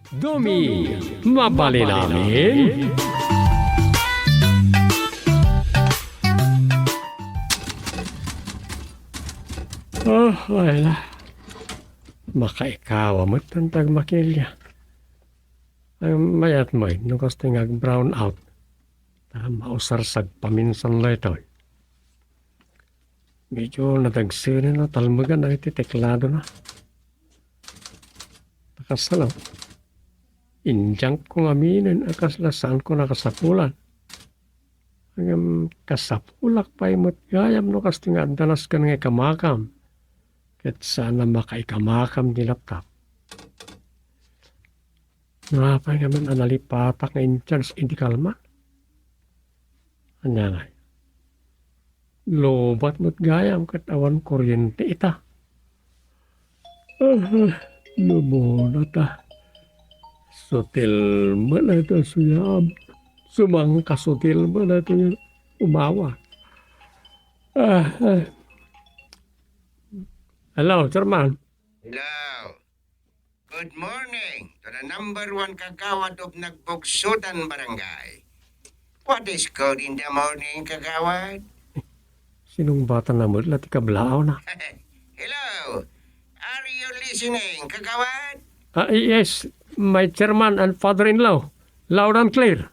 Dumi, mabali namin. Wala. Makaikawa mo't tantag makilya. Ang mayat mo'y nukas tingag brown out. Mausarsag paminsan na ito. Medyo nadagsinin na talmagan na iti teklado na. Nakasalaw. Injang kong aminin akaslasan ko nakasapulan. Ang kasapulak pa imot gayam no kas tinga danas ka nga kamakam. Ket sana makaikamakam ni laptop. Napay naman analipatak nga in-charge hindi kalma. Anya nga. Lobat mo't gayam kat awan kuryente ita. Lumo ta. Sotil mo na ito suyam. Sumang kasutil mo na ito umawa. Hello, Chairman. Hello. Good morning to the number one kagawad of Nagbugsutan Barangay. What is good in the morning, kagawad? Sinong bata na mo? Lati kablao na. Hello. Are you listening, kagawad? Yes, my chairman and father-in-law. Loud and clear.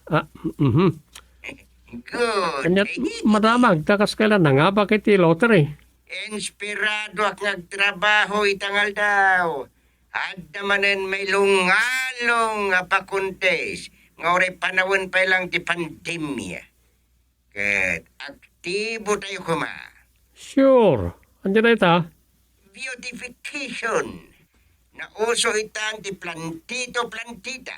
Good. Kanyat madamag, takas kailan na nga bakit lottery? Inspirado ak nagtrabaho itangal daw. At namanen may lungalong pakuntes. Nga oray panahon pa lang di pandemya. Kat aktibo tayo kuma. Sure. Andiyan na ita. Beautification. Nauso itang di plantito-plantita.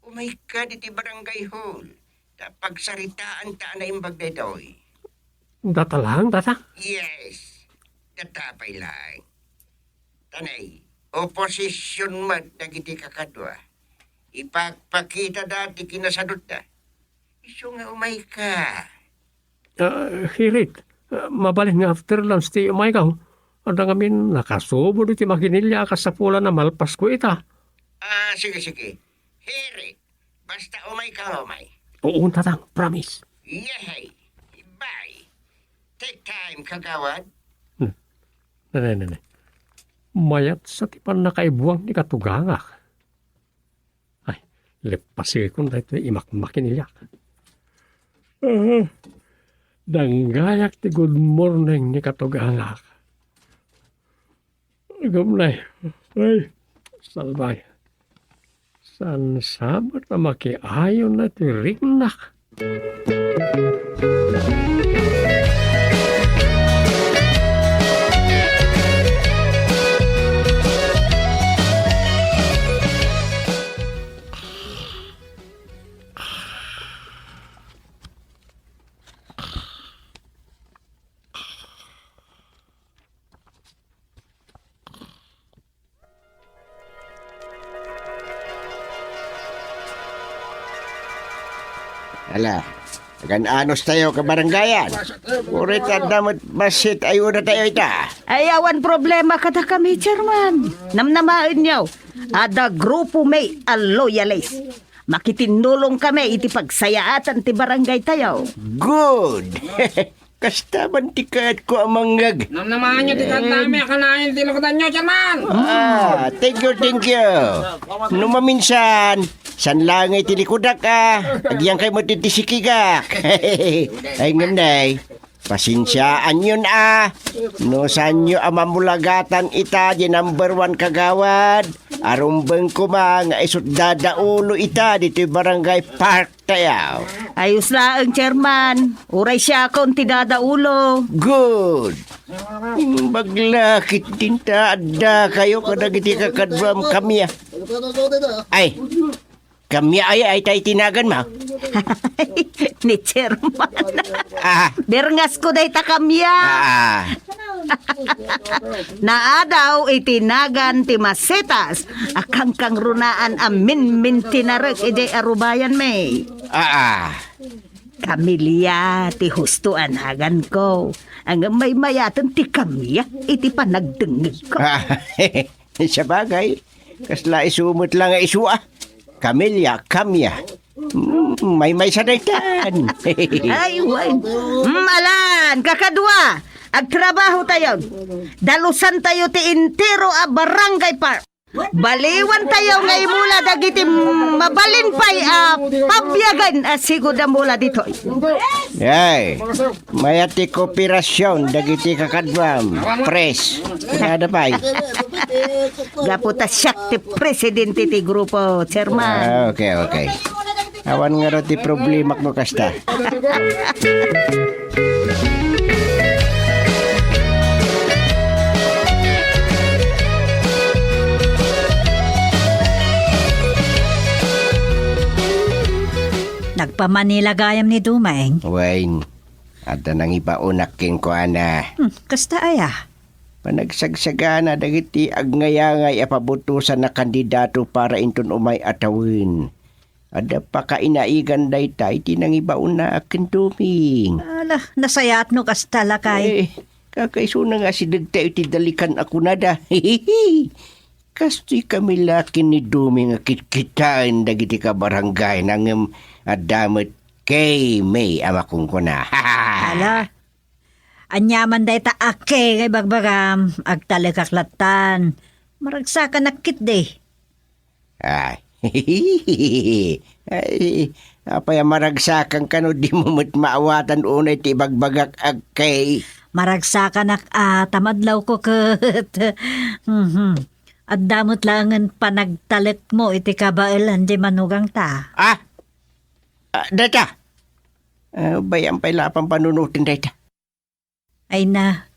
Oh my God, iti barangay hall. Pagsaritaan ta na imbag na ito'y. Data lang, data. Yes, datapay lang. Tanay, oposisyon mat nagiti kakadwa. Ipagpakita dati kinasadot ta. Iso nga umay ka. Hirit. Mabalin nga after lunch ti umay ka. Ada ngamin nakasubo iti maginilya kasapulan na malpas ko ita. Sige. Hiri, basta umay ka umay. Oo, tatang. Promise. Yehey, bye. Take time, kagawad. Nanay. Mayat sa tipan na kaibuang ni katugangak. Ay, lepasir kung dahito imakmakin nilyak. Danggayak ti good morning ni katugangak. Gumnay. Ay, salbay. San sabat na makiayon na ti ringnak. Ala, anos tayo ka barangayan. Urit at damot basit ayo na tayo ita. Ayawan problema kada kami, Chairman. Namnamain niyo. Ada grupo may a loyalist. Makitinulong kami iti pagsayaatan ti barangay tayo. Good. Kastaban tikat ko amangag. Namnamaan nyo, tikat namin. Akalain, tinukutan nyo, Chairman. Thank you. Numaminsan, san langay tilikudak ka. Agyang kay mo titisikigak. Ay nganday. Pasinsiyaan yun No saan nyo amamulagatan ita di number one kagawad. Arumbeng ko nga isot dadaulo ita dito barangay park tayaw. Ayos lang, Chairman. Uray siya akong tidadaulo. Good. Baglakit din ta adda kayo kadagiti kakadwam kami. Ay, kami ay tayo tinagan ma. Ni Chairman. Berngas ko day takamya. Naadaw itinagan ti masetas. Akang kang runaan amin mintinarek ide arubayan may. Kamilya ti hustuan hagan ko. Ang may mayatan ti kamya iti panagdengig ko. Sa bagay, Kasla isumot lang nga isua. Kamilya, kamya. May sa daytan. Ay, Wayne. Alan, kakadwa. Agtrabaho tayo. Dalusan tayo ti intero a barangay park. Baliwan tayo ngay mula dagiti mabalin pa'y pabyagan sigod na mula dito. Ay, mayati kooperasyon dagiti kakadwam. Pres. Kada pa'y. Gaputa siyak ti presidente ti grupo, chairman. Okay. Awan nga ro ti problema mo kasta. Nagpa-Manila gayam ni Dumeng. Wayne, at nang ipaunak king ko ana. Kasta aya. Panagsagsagana dagiti agnayangay apabutusan na kandidato para inton umay atawin. Ada pa kainaigan daytay tinangibaon na akin tuming. Ala, nasayat no kasta lakay. Kakaiso na nga si dagtay iti dalikan ako nada. Kastoy kami lakin ni Duming akit-kitain dagiti ka barangay nang adamot kay May amakong ko na. Ala, anyaman day ta ake kay bagbagam, agtalikaklatan. Maragsa ka nakit de. Ay, apay maragsakan ka no di mo maawatan unay ti bagbagak agkay. Maragsa ka nak tamadlaw ko kat. At damot langan panagtalik mo iti kabailan di manugang ta. Data. Bayang pay lapang panunutin data. Ay na,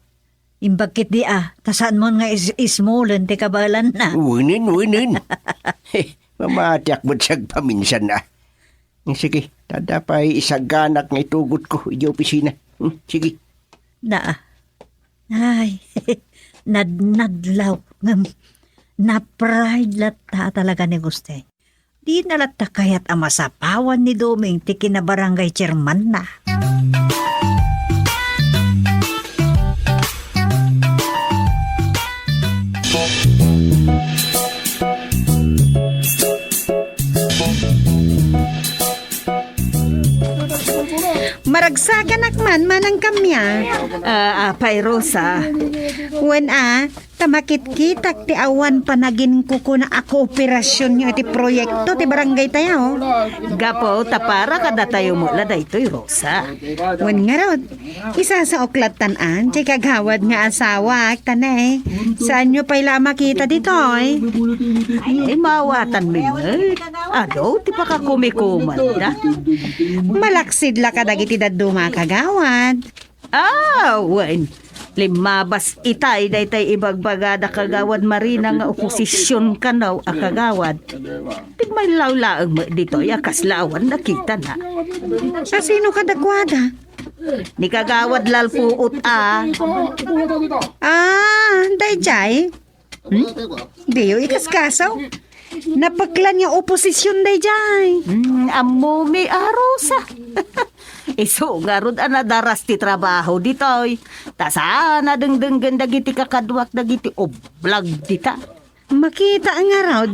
imbagkit di tasaan mo nga ismulan ti kabailan na. Winin. Mamatiak mo siyag paminsan na. Sige, tadapay isaganak nga itugot ko iji opisina. Sige. Ay, nadlaw. Na-pride lata talaga ni Guste. Di nalata kaya't amasapawan ni Duming ti kinabarangay chairman na. Maragsagan akman manang kamya. Apay Rosa. Wen tamakit-kitak ti awan panagin kuko na ako operasyon nyo iti proyekto ti barangay tayo. Gapo, tapara kada tayo mula daytoy Rosa. Wen nga rod, isa sa oklatan-an, ti kagawad nga asawa, tanay. Saan nyo pa'y makita dito eh? Ay, mawatan mo yun. Ado, ti pa ka kumikuman da. Malaksid la kadagiti daduma kagawad. Wen. Limabas itay daytay ibagbagada kagawad marina nga oposisyon kanaw a kagawad. Tigmay lawlaang mo dito kaslawan nakita na. Sa sino kadakwada? Ni kagawad lalpuot Dayjay? Diyo ikaskasaw? Napaklan niya oposisyon dayjay. Amumi Rosa. Iso nga rod anadaras ti trabaho ditoy. Tasana dengdenggan dagiti kakadwak dagiti oblag dita. Makita nga rod.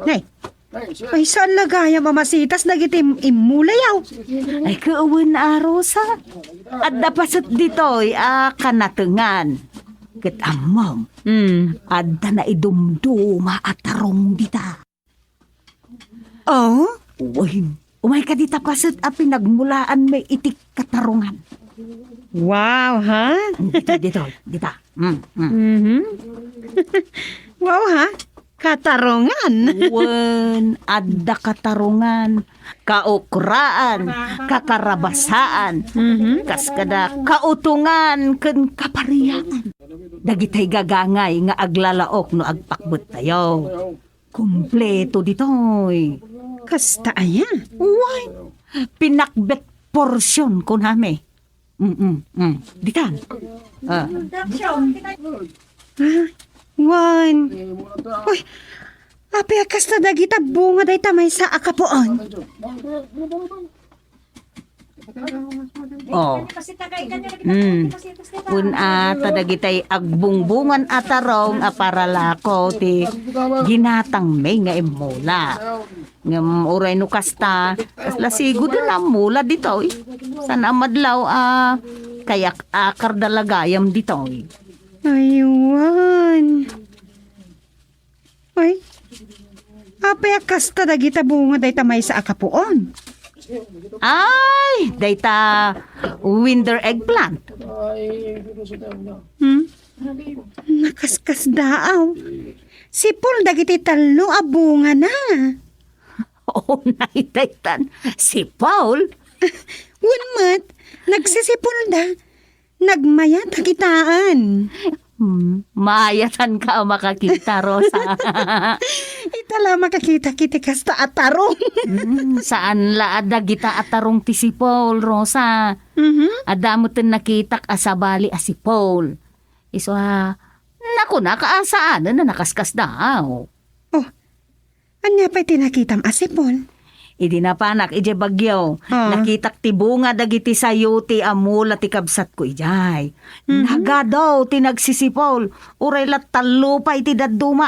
Nay, ay saan lagaya mamasitas dagiti imulayaw? Ay kauwan Rosa. At dapasat ditoy kanatengan. Ket amam. Adda na idumduma at tarong dita. Oh? Uy, umay ka dita pasat pinagmulaan may itik katarungan. Wow, ha? Dito. Wow, ha? Katarungan. Wen, adda katarungan, kaukuraan, kakarabasaan, kaskada kautungan, ken kapariyaan. Dagitay gagangay nga aglalaok no agpakbot tayo. Kumpleto ditoy. Kasta aya. Uy, pinakbet porsyon ko nami. Ditan. Wan. Uy, api kasta dagita bunga day tamay sa akapuan. Oh. Tadagitay agbungbungan atarong aparalako ti ginatang may nga imula. Ngam uray no kasta, kasla sigud na mula dito. Sana madlaw kayak akar dalagayam dito. Aywan. Ay, apay kasta dagita bunga day tamay sa akapuon. Ay, dayta winter eggplant. Nakaskas daaw. Si Paul dagiti talo a bunga na. Oh, naitaytan. Si Paul? Unmat, nagsisipol da. Nagmayat kitaan. Mayatan ka makakita, Rosa. Itala makakita kiti kasta atarong. Saan laada gita atarong ti si Paul, Rosa? Adamutin nakitak asabali si Paul. Iso naku nakaasaan na nakaskas daw. Anya pa'y tinakitam asipol. Idi na panak, ije bagyo. Nakitak ti bunga dagiti sayo ti amula ti kabsat ko ijay. Nagadaw ti nagsisipol. Uray lat talupay ti daduma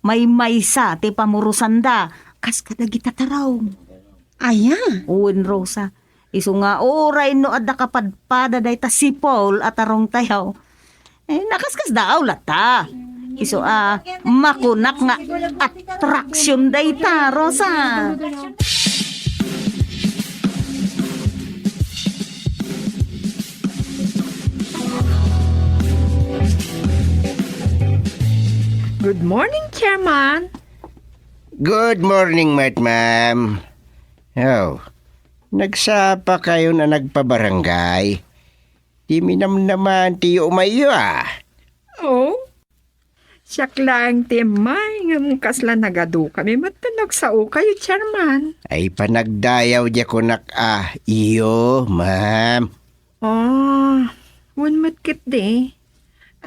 May maysa ti pamurusanda. Kas kadagita taraw. Aya. Uwin Rosa. Iso nga uray no adda kapadpada day ta si Paul at arong tayaw. Nakaskas daw lata. Iso makunak nga attraction day ta, Rosa. Good morning, Chairman. Good morning, ma'am. Oh, nagsapa kayo na nagpabarangay. Di minam naman tiyo umayo Oh, siyak lang timay ng kasla nagadu kami matanog sa kayo, Chairman. Ay panagdayaw di ko iyo, ma'am. Oh, one matkit de.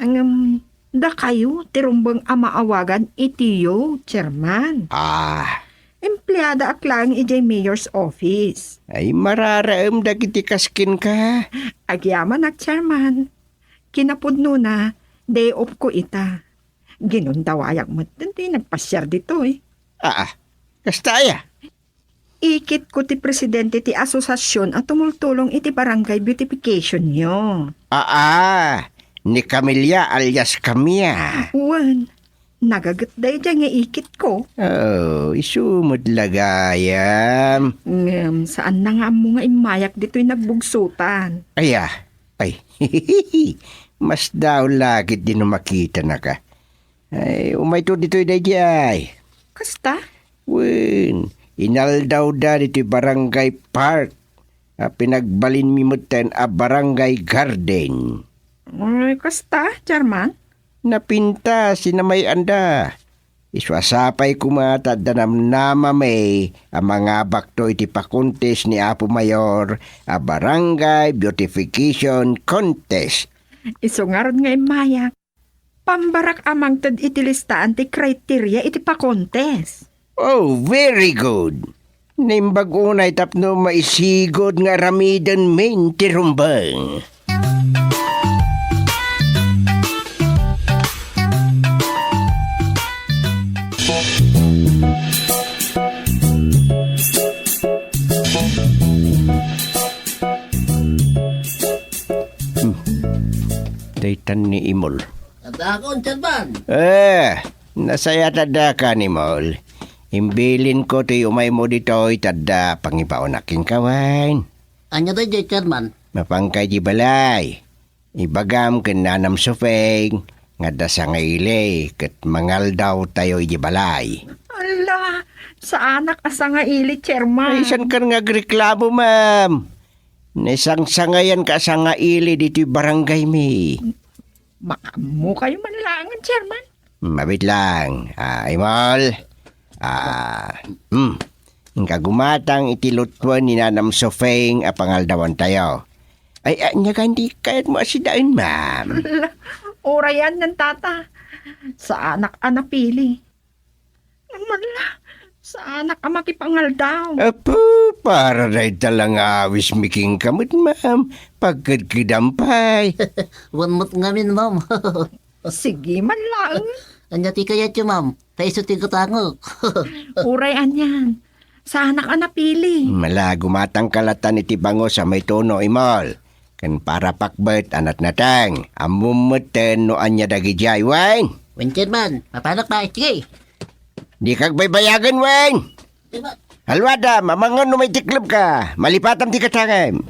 Ang da kayo, tirumbang amaawagan itiyo, Chairman. Empleyada aklang ijay mayor's office. Ay mararaam dagiti kaskin ka. Agyaman ak, Chairman. Kinapudno na, day off ko ita. Ginundawayak mo, hindi nagpasyar dito Kastaya. Ikit ko ti presidente ti asosasyon at tumultulong iti barangay beautification nyo. Ni Camilla alias Camilla. Wan, nagagatday dyan nga ikit ko. Oh, isumod lagayam. Saan na nga mo nga imayak dito'y nagbugsutan? Ay, mas daw lagit din makita na ka. Ay, umay to dito'y dayjay. Kasta? Wen, inaldaw da dito'y barangay park. Pinagbalin mimutan barangay garden. Ay, kasta, Chairman? Napinta sinamay anda. Iswasapay kumata danam may ang mga bakto iti pakontes ni Apo Mayor a barangay beautification contest. Isungarod nga imayak. Pambarak amang tad iti listaan ti criteria iti pakontes. Oh, very good. Nimbag unay tapno maisigod nga ramidan main ti rumbang. Daytan ni Imol. Tadakon, Chairman. Nasaya tada ka ni Imol. Imbilin ko ti umay mo dito tada pangibaon aking kawain. Anya tayo, Chairman? Mapangkay di balay. Ibagam ken nanam sufeng nga dasa nga ili ket mangal daw tayo di balay. Ala, sa anak asa nga ili, Chairman. Ay, isan kan nga reklamo, ma'am. Nesang sangayan ka sa nga ili dito barangay mi. Makamu kayo manlangan, Chairman. Mabit lang. Imol. Kagumatang itilutuan ni Nanam Sofeng pangaldawan tayo. Ay, anya hindi kahit mo asidaan, ma'am. Ala, orayan ng tata. Sa anak-anak pili. Ala, Sa anak ka makipangal daw. Apo, para dahi talang awis miking kamot, ma'am. Pagkadkidampay. Wanmot ngamin, ma'am. Sige man lang. Anya ti kayat yun, ma'am. Taiso ti katangok. Uray anyan. Sa anak ka napili. Mala gumatang kalatan iti bango sa may tono imol. Kan para pakbet anat natang. Amumuten no anya dagi jay, Weng. Wen, Chairman. Papanak ba? Sige. Di kag baybayagan, Weng. Chairman. Halwada, mamangan no may tiklop ka. Malipatam ti katangam.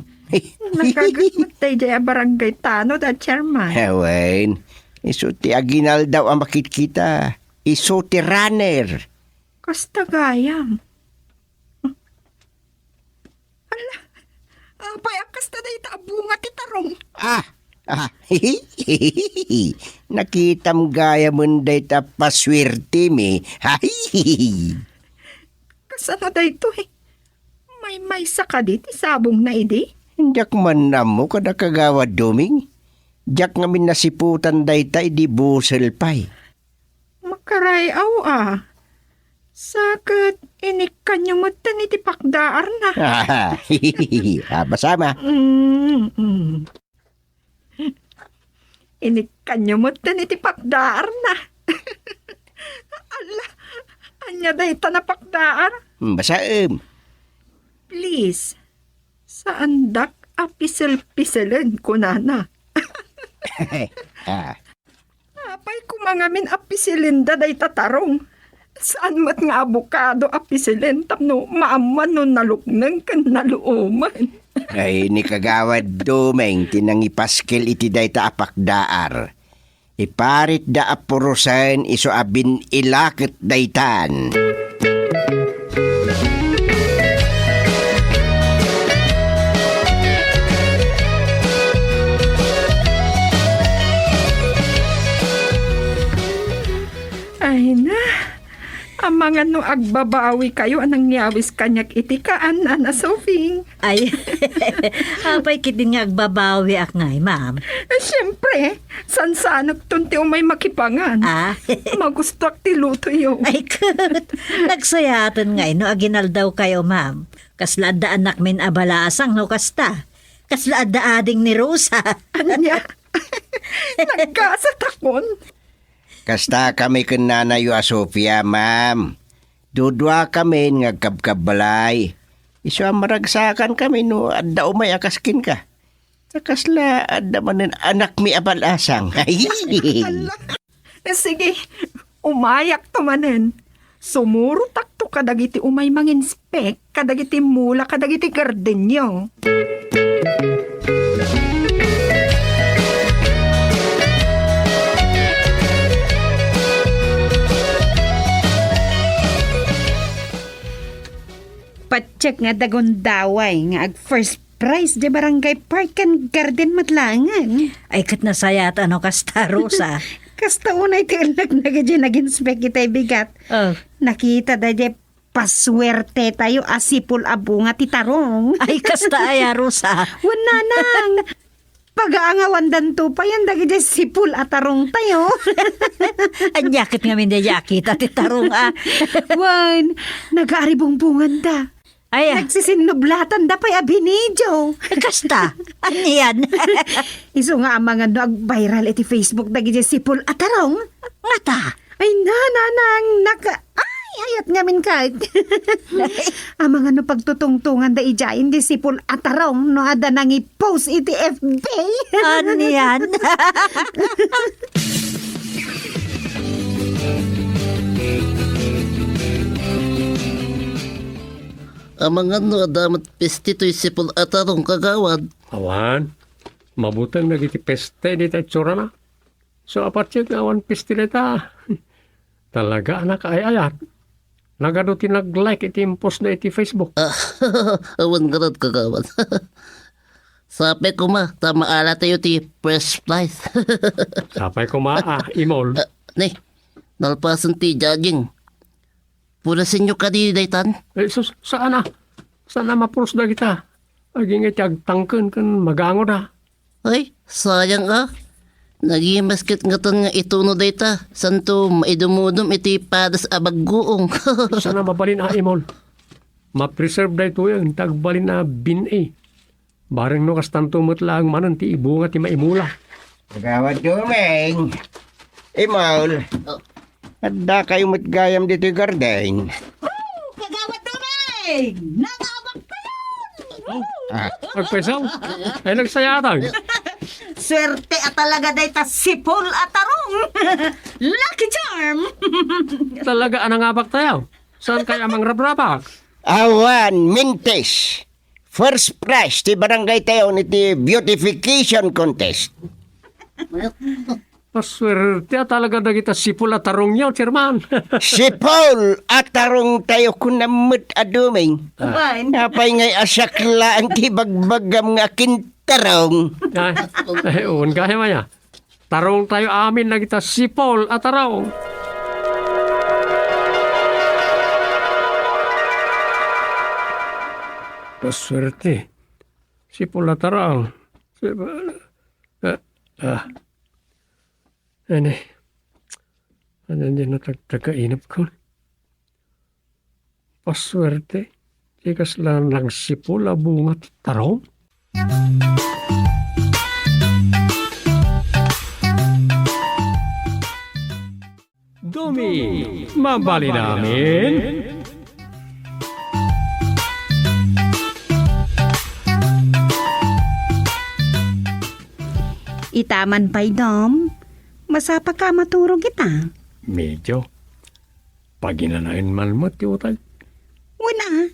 Nagkagatmat tayo dyan barangay Tano da Chairman. Weng, iso ti aginal daw ang makikita. Iso ti runner. Kasta gayam. Ala, apay akas na dahi bunga ti tarong. Nakitam gaya munday ta paswerte mi. Kasano dahi to eh. May sa ka di ti sabong na idi. Diyak man namo kada kagawad doming. Diyak ngamin nasiputan day ta di busel pay. Makarayaw Sakit, inikan nyo mo iti pakdaar na. Basama. Inikan nyo mo iti pakdaar na. Ala, anya dahi ta na pakdaar. Basaem. Please, saan dak apisel-piselen ko nana? Apay kumangamin apisilinda day tatarong. Saan mat nga abukado apisilin tapno maaman no naluknang kan naluoman. Ay ni kagawad domeng tinangipaskil iti day ta apakdaar. Iparit da apurusan iso abin ilakit daytan. Ay na, ang mga no agbabawi kayo anang nyawis kanyak itikaan, Ana Sofing. Ay, apay kitin nga agbabawi ak ngay, ma'am. Siyempre, sansanag tunti umay makipangan. Magustak ti luto yo. Ay, kat. Nagsayatan ngay, no, aginal daw kayo, ma'am. Kasla da anak min abalasang, no, kasta. Kasla da ading ni Rosa. Anya, nagkasatakon. Kasta kami ken Nanay Sofia, ma'am. Dudwa kami nga kabkabalay. Iso maragsakan kami no adda umay akaskin ka. Sakasla adda manen anak mi abalasang. Sige, umayak to manen. Sumuro takto kadagiti umay manginspek, kadagiti mula, kadagiti gardenyo. Patsyak nga dagondaway nga ag first prize di barangay park and garden matlangan. Ay, kat nasayat, ano, kasta, Rosa. Kasta unay ti anak na gadya nag-inspect itay bigat. Oh. Nakita da di paswerte tayo asipul abunga ti tarong. Ay, kasta ay, Rosa. Wananang. Pag-aangawan danto pa yan dagi di sipul atarong tayo. Ang yakit nga min da yakit at itarong, Wan, nag-aaribong-bungan da. Ay, Nagsisinublatan da pa'y abinidyo. kasta. Ano yan? Iso nga ang mga no, viral iti Facebook dagi di sipul atarong. Ngata. Ay nanang hayat ngamin ka. Ang mga no pagtutungtungan da ijayin di sipul atarong no ada nang i-post iti FB. Ano yan? Ang mga no adamat pestito'y sipol atarong kagawad. Awan, mabutang nagiti peste di tayo tsura na. So apat siya awan peste nita. Talaga anak ay ayat. Nagado ti nag-like iti post na iti Facebook. Awan garad kagawad. Sabi ko ma, tamaala tayo ti first prize. Sapay ko imol. Ni, nalpasan ti jogging. Pulasin nyo ka di daytan. Eh, saan na? Saan na mapuros na kita? Aging iti agtangken kan magango na. Ay, sayang Nagimasket nga ton nga ituno dayta. Santo maidumudum iti padas abagguong. Sana mabalin imol. Ma-preserve da ito yung tagbalin na bin Bareng no kastanto lang manan ti ibunga ti maimula. Kagawad Dumeng. Imol. Adda kayo matgayam dito yung garden. Kagawad Dumeng! Nangabak kayo! Pagpesaw, ay nagsayatag. Swerte at talaga dayta sipol at tarong. Lucky charm. Talaga anang abak tayo. Saan kaya mang rabrabak? Awan, Mintes. First prize ti barangay tayo ni ti beautification contest. Paswerte talaga na kita sipula tarong niyo, chairman. Si Paul at tarong tayo kunamot aduming. Fine. Napay ngay asakla ang tibagbagam nga kintarong. Ay, uwan kaya maya. Tarong tayo amin na kita sipol at tarong. Paswerte. Sipol at tarong. Ano din na tagtagkainap ko. Paswerte. Ikas lang sipol abungat tarong. Dumi, mabali namin. Itaman pa'y dom. Masapa ka maturog kita. Medyo. Pag inanain man mo, tiutag. Wala.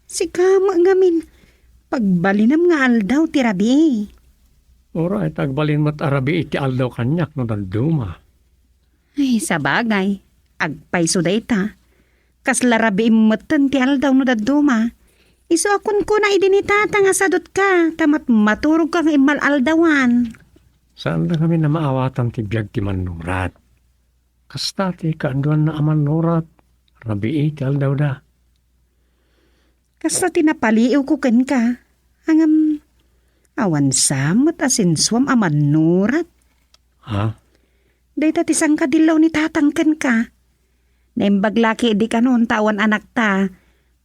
Si kama ngamin. Pagbalinam nga aldaw tirabi. Ora, tagbalin mo't arabi iti aldaw kanyak no dalduma. Ay, sa bagay. Agpay sudayta. Kaslarabi imatan ti aldaw no daduma. Iso akon ko na idinitata nga sadot ka. Tamat maturog ka nga imal aldawan. Saan na kami na maawatan ti biyag ti manurat? Kasta ti kaanduan na aman nurat. Rabi iti aldaw da. Kasta tinapaliw ko ken ka. Hangam awan samot asinswam aman nurat. Ha? Dayta ti sangkadilaw ni tatang ken ka. Naimbag laki di ka noon tawan anak ta.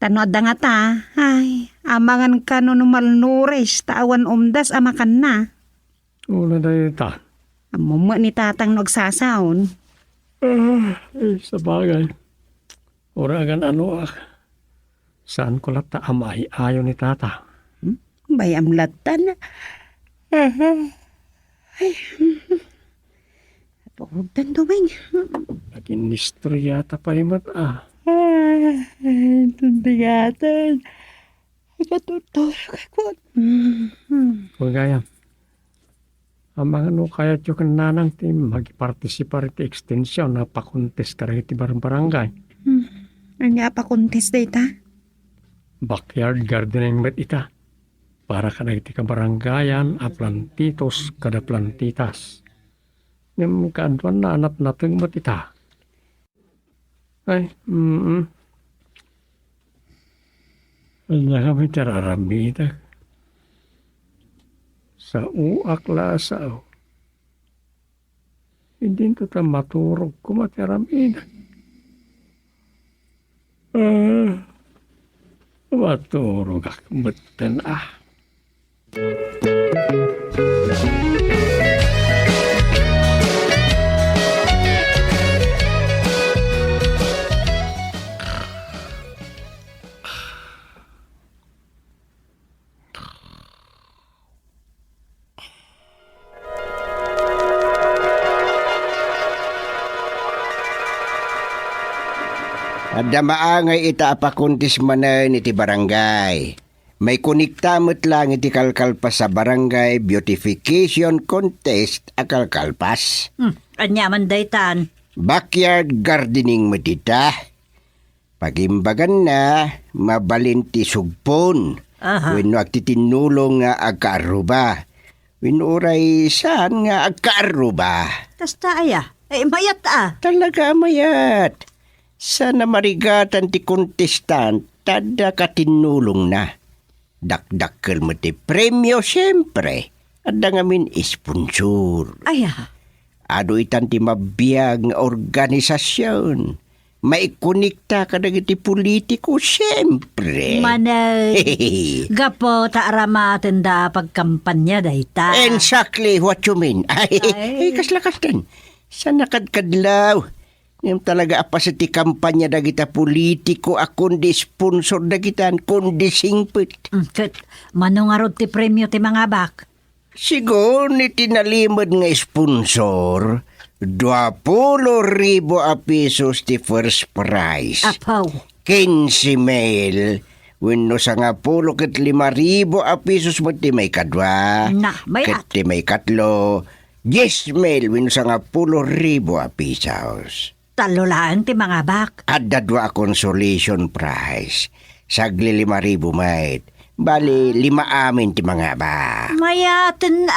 Tanood nga ta. Ay, amangan ka no malnures tawan umdas amakan na. Una dayo ta. Amuma ni tatang nagsasaon. Ay, sa bagay. Ora agan ano saan ko lata amay ayo ni tata. Bayam latan. Ay. Pagdan duming. Naging nistoryata pa imat Tundigatan. Katutulog ako. Kung gaya. Ang mga no kaya tiyo kan nanang tim mag-participar iti extension na pakontes karang iti barangay. Ano nga pa kontes data? Backyard gardening met ita. Para ka na iti kabarangayan a plantitos kada plantitas. Ngam kaantuan na anap natung met ita. Ay, Ano kami tararami ita. Sa uak lasaw. Hindi ko ta maturog kumatirami ita. Maturog akmatan Adda maangay ita apakuntis manan iti barangay. May kuniktamot lang iti kalkalpas sa barangay beautification contest akalkalpas. Anyaman daytan. Backyard gardening mo tita. Pagimbagan na, mabalin ti sugpon. Aha. Wenno agtitinulong nga agkaaruba. Wenno uray saan nga agkaaruba. Kasta aya. Mayat Talaga mayat. Sana marigatan ti kontestant, tada katinulong na. Dakdakkel mo ti premyo siyempre. Adda ngamin sponsor. Aya. Ado itan ti mabiyag nga organisasyon. Maikonekta ka dagiti politiko, siyempre. Manay, gapo taaramaten da pagkampanya dayta. Exactly what you mean. Ay, kaslakas din. Sa nakadkadlaw. Yung talaga apas iti kampanya dagita politiko akundi sponsor dagitan kundi singpit. Ket, manungarod ti premyo ti mga bak. Sigon ni tinalimod nga sponsor, 20,000 a pesos ti first prize. Apaw. 15,000. Wenno sa nga 10 ket 5,000 a pesos mo ti may kadwa. Na, may Ket ti may katlo. 10,000 wenno sa nga 10,000 a pesos. Talulaan ti mga bak. At dadwa consolation prize. Sagli 5,000 mait. Bali 5 amin ti mga ba. Mayaten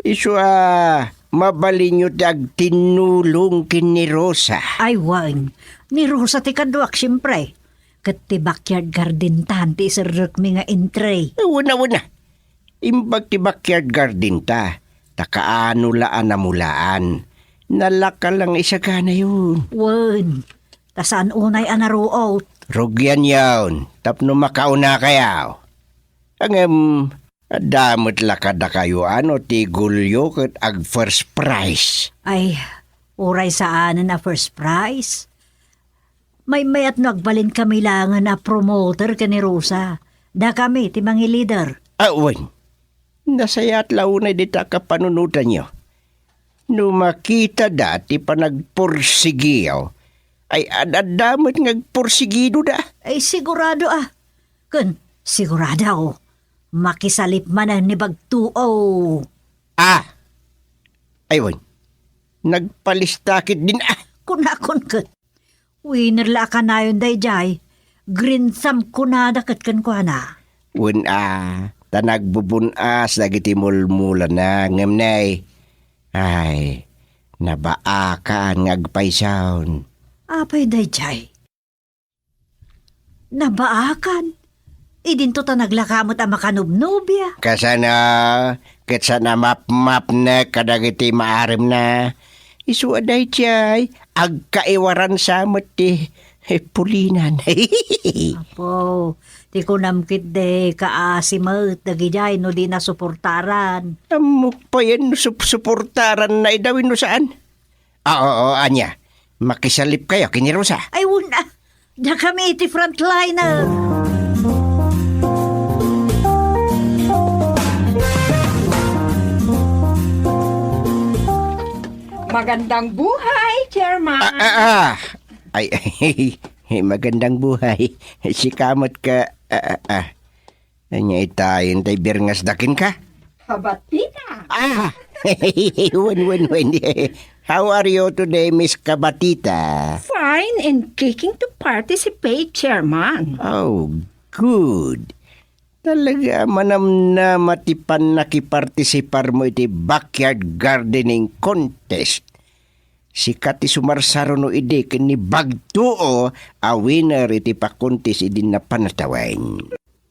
Isu mabalin nyo dag tinulong kin ni Rosa. Ay, wang. Ni Rosa ti kaduak, siyempre. Kat ti backyard garden tan ti isarok mi nga entry. Wala. Imbag ti backyard garden ta. Takaano laan na mulaan. Nalaka lang isa ka na yun. Wan. Tasaan unay anaruot. Rugyan yawn. Tapno makauna kayaw. Ang damot lakada kayo ano ti gulyo kat ag first prize. Ay, uray saan na first prize. May mayat nagbalin kami lang na promoter ka ni Rosa. Da kami, ti mga leader. Awan. Nasayat launay dita kapanunutan nyo. No makita dati pa nagporsigiyaw, ay adadamot ngagporsigido da. Ay, sigurado Kun, sigurado ako. Makisalip man ni Bagtuo. Aywan. Nagpalistakit din Kunakon kat. Winner la ka na yun dayjay. Green thumb kunada kat kan kwa na. Wen tanagbubunas dagiti mulmula na ngamnay. Ay, nabaakan ngagpaysaon. Apay dayjay. Nabaakan. Idinto ta naglakamot ang makanubnubya. Kasana, ketsana map-map na kadagiti maarim na. Isu aday tiyay, agkaiwaran sa mati. Pulinan. Apo, di ko namkit de kaasimat dagijay no di na suportaran. Amok pa yan, suportaran na idawin no saan? Oo, anya. Makisalip kayo, kinirusa. Ay, wala. Diyan kami iti frontliner. Magandang buhay, Chairman. Ay, magandang buhay. Si kamot ka, Anya itayin tay birngas dakin ka? Kabatita. Wen. How are you today, Miss Kabatita? Fine and kicking to participate, Chairman. Oh, good. Talaga manam na matipan nakipartisipar mo iti backyard gardening contest. Sikat ti sumarsaro no ide ken ni Bagtuo a winner iti pakontes idin na panatawain.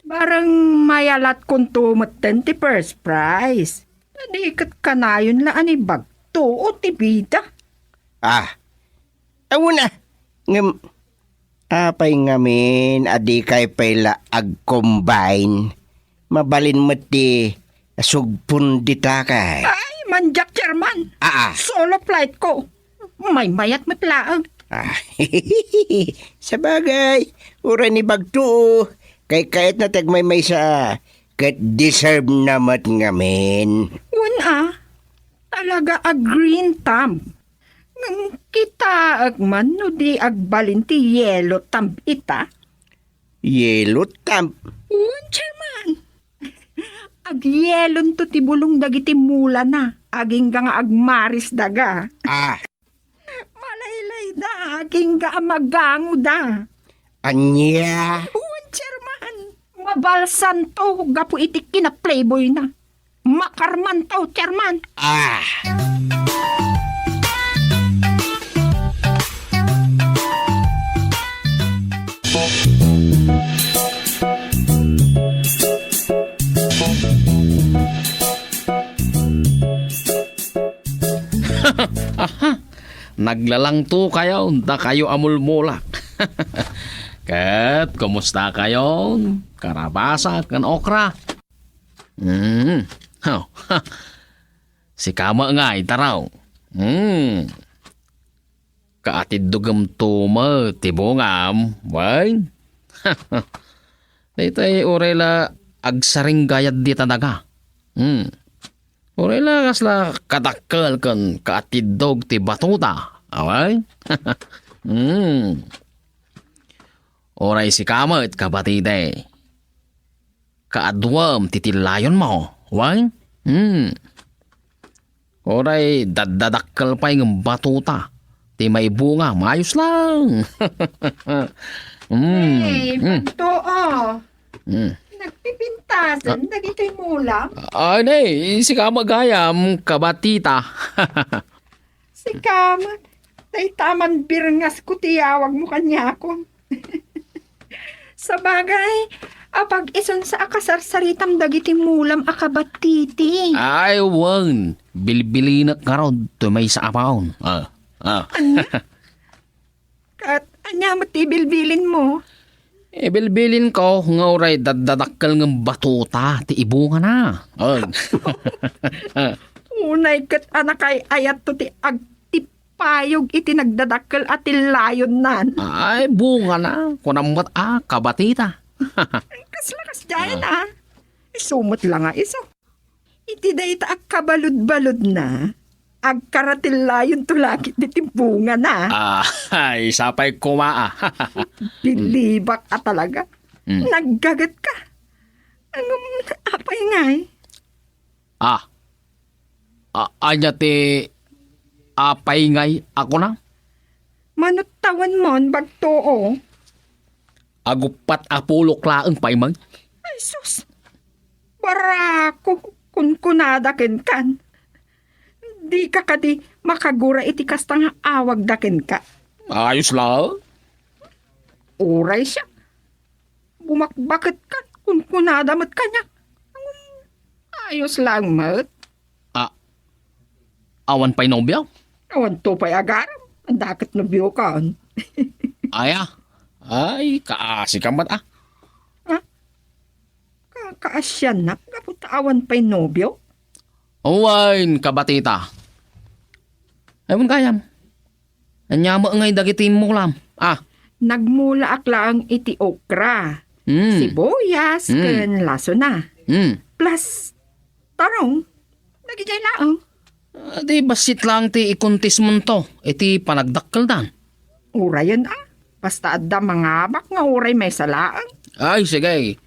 Barang mayalat kung tumatan ti first prize. Nadikat ka na yun laan ni Bagtuo ti bida. Awuna. Apay ngamin adi kay payla ag-combine. Mabalin mo ti sugpun dita kay. Ay, manjak, Chairman. Solo flight ko. May mayat matlaang. Sabagay, ura ni Bagtuo. Kay kahit na tagmay sa kat deserve namat ngamin. Talaga a green thumb. Kita agman no di agbalin ti yellow thumb ita. Yellow thumb? Chairman. Ag yellow to ti bulong dagiti mula na. Aging nga agmaris daga. Malaylay da, aging ga amagango da. Anya? Chairman, mabalsan to, gapu itik kina playboy na. Makarman to, Chairman. naglalang to kayo, da kayo amulmulak. Kat, kumusta kayo? Karabasa kan okra. Oh, si kama nga itaraw. Kaatid dugam tuma, tibungam, why? Daytay orela agsaring gayad di tadaga. Orela kasla kadakkel kan kaatid dog ti batuta, away? Oray si kamat kabatide. Kaadwam titilayon mo, why? Oray dadadakkel pa yung batuta. Ti may bunga, mayos lang. Hey, Pagtoo. Nagpipintasan, dagito'y mulam. Ay, nay, si kamagayam, kabatita. Si Kaman, tay taman birngas ko tiyawag mo kanya ako. Sa bagay, apag ison sa akasarsaritam dagiti mulam akabatiti. Ay, wang. Bilbili na karod, tumay sa apaon. Kat anya mo tibilbilin mo. Bilbilin ko, nga oray dadadakkel ng batuta, ti ibunga na. Unay kat anakay ayat to ti agtipayog iti nagdadakkel at layon nan. Ay, bunga na. Kunamat kabatita. Kaslakas dyan Isumot lang iso. Iti dayta agkabalud-balud na. Agkaratilayon tulakit di timbunga na. Ay, sapay kumaa. Bilibak ka talaga. Naggagat ka. Apay ngay. Anya ti apay ngay ako na. Manutawan mon bagtoo. Agupat apulok laeng paimang. Ay sus. Barako kun kunadakin kan. Di ka kadi makagura iti kastang awag dakin ka. Ayos lang. Uray siya. Bumakbakit ka kun kunadamat kanya. Ayos lang, mat. Awan pa'y nobyaw? Awan to pa'y agaram. Ang dakit na biyo ka. Ay, kaasi ka mat Kakaasyan na. Kaput awan pa'y nobyo. Uwain, kabatita. Ewan kayam. Anyama ngay dagitin mo lang. Nagmula aklang iti okra. Sibuyas, ken laso na. Plus, tarong. Nagijay laang. Di basit lang ti ikuntis mo to. Iti panagdakkel dan. Uray yun Basta adda mga bak nga uray may salaang. Ay, sige.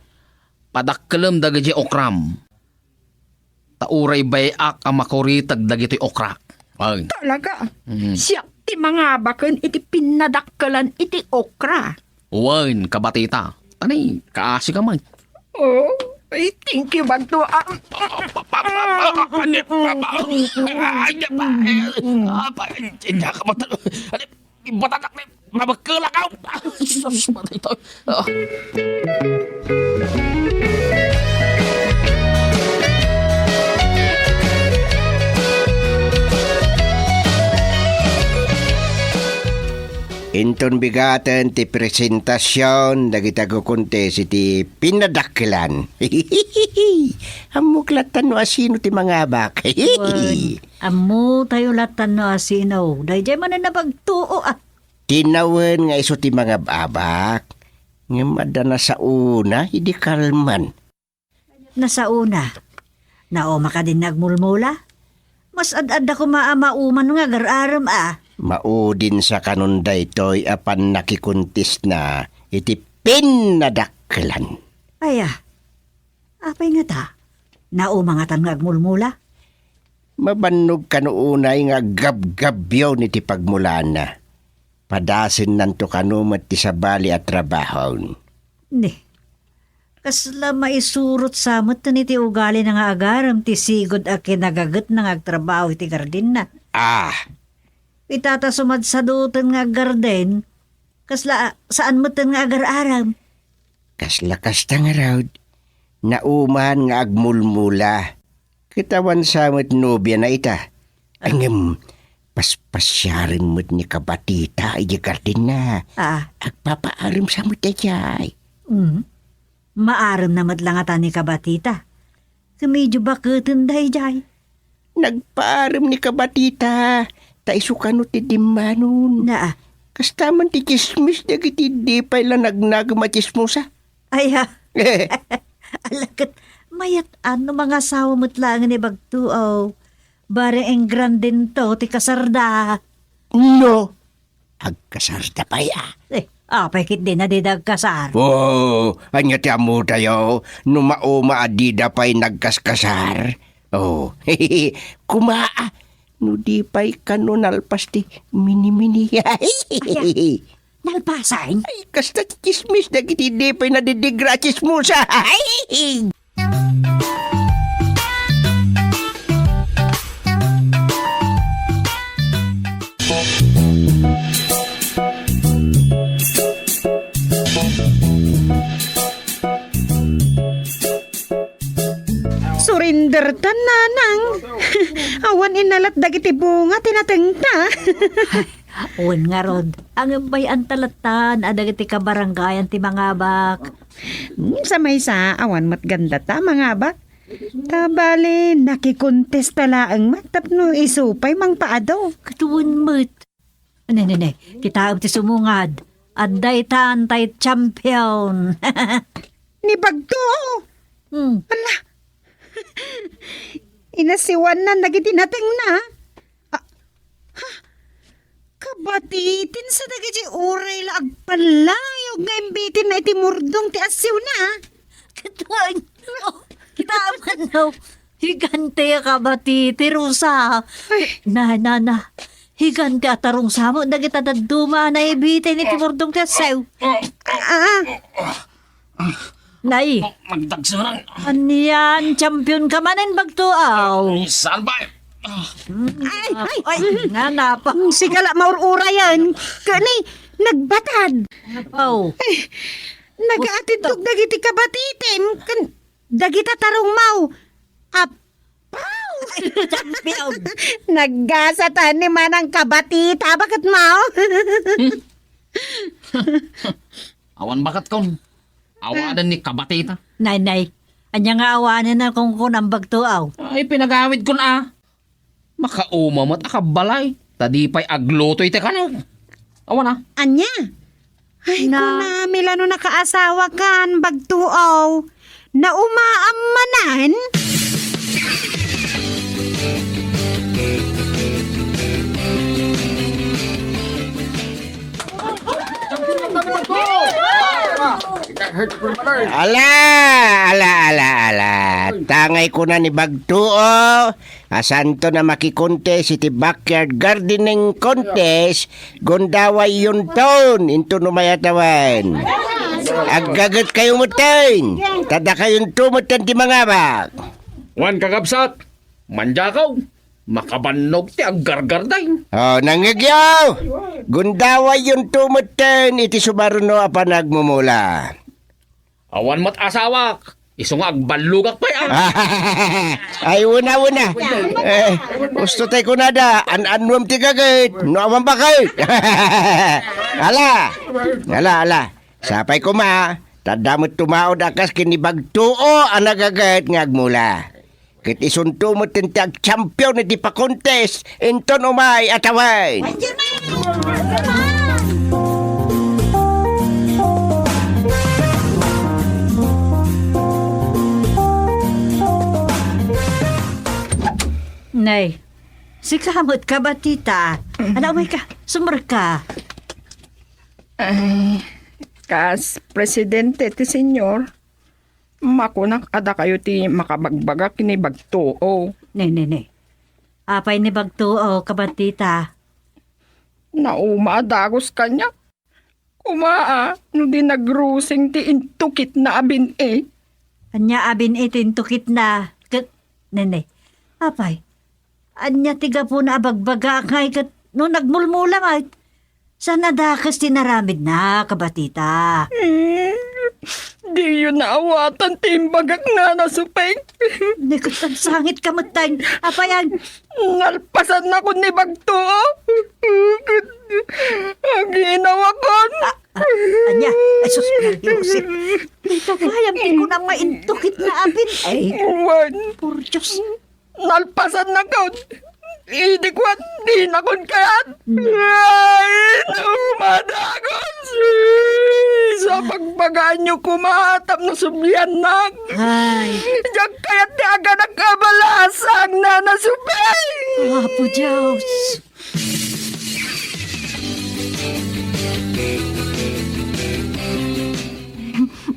Padakkelem dagiti okram. Tauray bayak ang makuritag dagiti okrak. Ay. Talaga. Siya ti mga baken iti pinadakkelan iti okra. Uwain, kabatita. Tanay, kaasi ka man. Oh, ay, thank you, Bagto. Batatak na, mabagkala ka. Inton bigatan ti presentasyon dagita kukuntes iti pinadakkelan. Amuklatan no asino ti mga bak. Amo tayo latan no asino. Dayjay man na pagtuo Tinawen nga iso ti mga babak. Nga madana sa una, hindi kalman. Nasa una. Naoma ka din nagmulmula. Mas ad-ad ako maamauman nga gararam Maudin sa kanunday to'y apan nakikuntis na iti pinadakkelan. Apay nga ta? Naumangatan nga agmulmula? Mabannog kanuunay nga gabgabyaw ni ti pagmulaan na. Padasin nanto kanumat ti sabali at trabahon. Ne. Kasla maisurot samot na ti ugali na nga agaram ti sigod a kinagagat na nga agtrabaho iti gardin na. Itata sumadsadutan nga garden, kasla saan mo nga agar-aram? Kasla kasta nga raw, nauman nga agmulmula. Kitawan samot nobya na ita. Paspasyarin mo't ni kabatita iya garden na. Agpapaaram sa mo dayay. Maaram na madlang ata ni kabatita. Medyo bakatan dahi jay. Nagpaaram ni kabatita. Taisukan no ti dimanon. Kastaman ti chismis dagiti di pa ila nagnagmatismusa. Ay ha. Alakat, mayat ano mga asawa mo't lang ni bagtuaw. Bare ang grandin to, ti kasarda. No, agkasarda pa ya. Pakit din na didag kasar. Anya ti amo tayo, numauma adida pa'y nagkaskasar. Kumaa, no di pa'y kanunalpas ti mini-mini. Nalpasan? Ay, kasta chismis dagiti di pa'y nadidigra chismusa. Surrender ta nanang. Awan inalat dagiti bunga tinatengta. Uwan nga rod, ang bayan talatan, adagiti kabaranggayan ti mga bak. Sa may sa awan mat ganda ta mga bak. Tabali, nakikontest tala ang matapno isupay mang paado. Katuwan mo't. Nene, kita ti sumungad. Aday ta antay champion. Ni Bagto. Ala. Inasiwan na nagitinating na. Kabatitin sa nagiti uray la agpalayog nga imbitin na itimurdong ti asiw na. Katuwan. Kita man no. Higante ka ba ti Rusa? Na. Higante atarong samo. Nagita daduma na ibitin ni timurdong ti asiw. Nay. Magdagsurang. Aniyan, champion ka manin bagtuaw. Saan ba? Ay, nga napa. Sigala maurura yan. Kani, nagbatad. Nag-aatidog dagiti kabatitin. Dagita tarong mau. Apaw! Champion. Naggasatan ni manang kabatita. Bakit mau? Awan bakat kon. Awanan ni kabatita. Nay. Anya nga awanan na kung ang bagtuaw. Ay, pinagawid ko na. Makaumamot akabalay. Tadipay aglutoy te kanaw. Awan na. Anya? Ay, kung na milano nakaasawa kan bagtuaw. Na umaamanan? Ala. Tangay ko na ni Bagtuo. Asanto na makikontes iti backyard gardening contest. Gondaway yun taon. Into numayatawan. Aggagat kayo mutin. Tada kayong tumutan ti mga bak. Wan kakabsat. Manjakaw. Makabanog ti aggargarday. Nangagyaw. Gundaway yung tumutin. Iti subaruno apa nagmumula. Awan mat asawak. Iso nga agbalugak pa yan. Ay, una. Gusto tayo kunada. An-anwam ti kagit. No awan bakit. Ala. Sapay ko ma. Tadamot tumaod akas kinibagtuo ang nagagayat nga agmula. Kit isunto mo tintag champion iti pa-contest. Inton umay atawan. Nay, si kamot ka ba, tita? Ano may ka? Sumar ka. Ay, kas presidente ti senyor, makunak ada kayo ti makabagbagak ni Bagtuo. Ne. Apay ni Bagtuo ka ba, tita? Nauma dagos kanya. Kumaa, no di nagrusing ti intukit na abin Anya abin itintukit na. Nene, apay. Anya tiga po na abagbaga ngay kat no nagmulmula nga. Sana dakas tinaramid na, kabatita. Di yun naawatan timbagak nga nasupeng. Nikot kang sangit kamatay. Apa yan? Nalpasan na ko ni Bagto. Ang ginawa ko. Anya, ay sus, Yosef. Ito kaya, di ko na maintukit na abin. Ay, Wan, por Diyos. nalpasan na ko. Hindi ko di na kon kayat. Ay, umadagos. Sa pagbagaan nyo kumahatap na sublian na. Ay, Diyan kaya't di aga nagkabalasang na nasubay. Apo Diyos.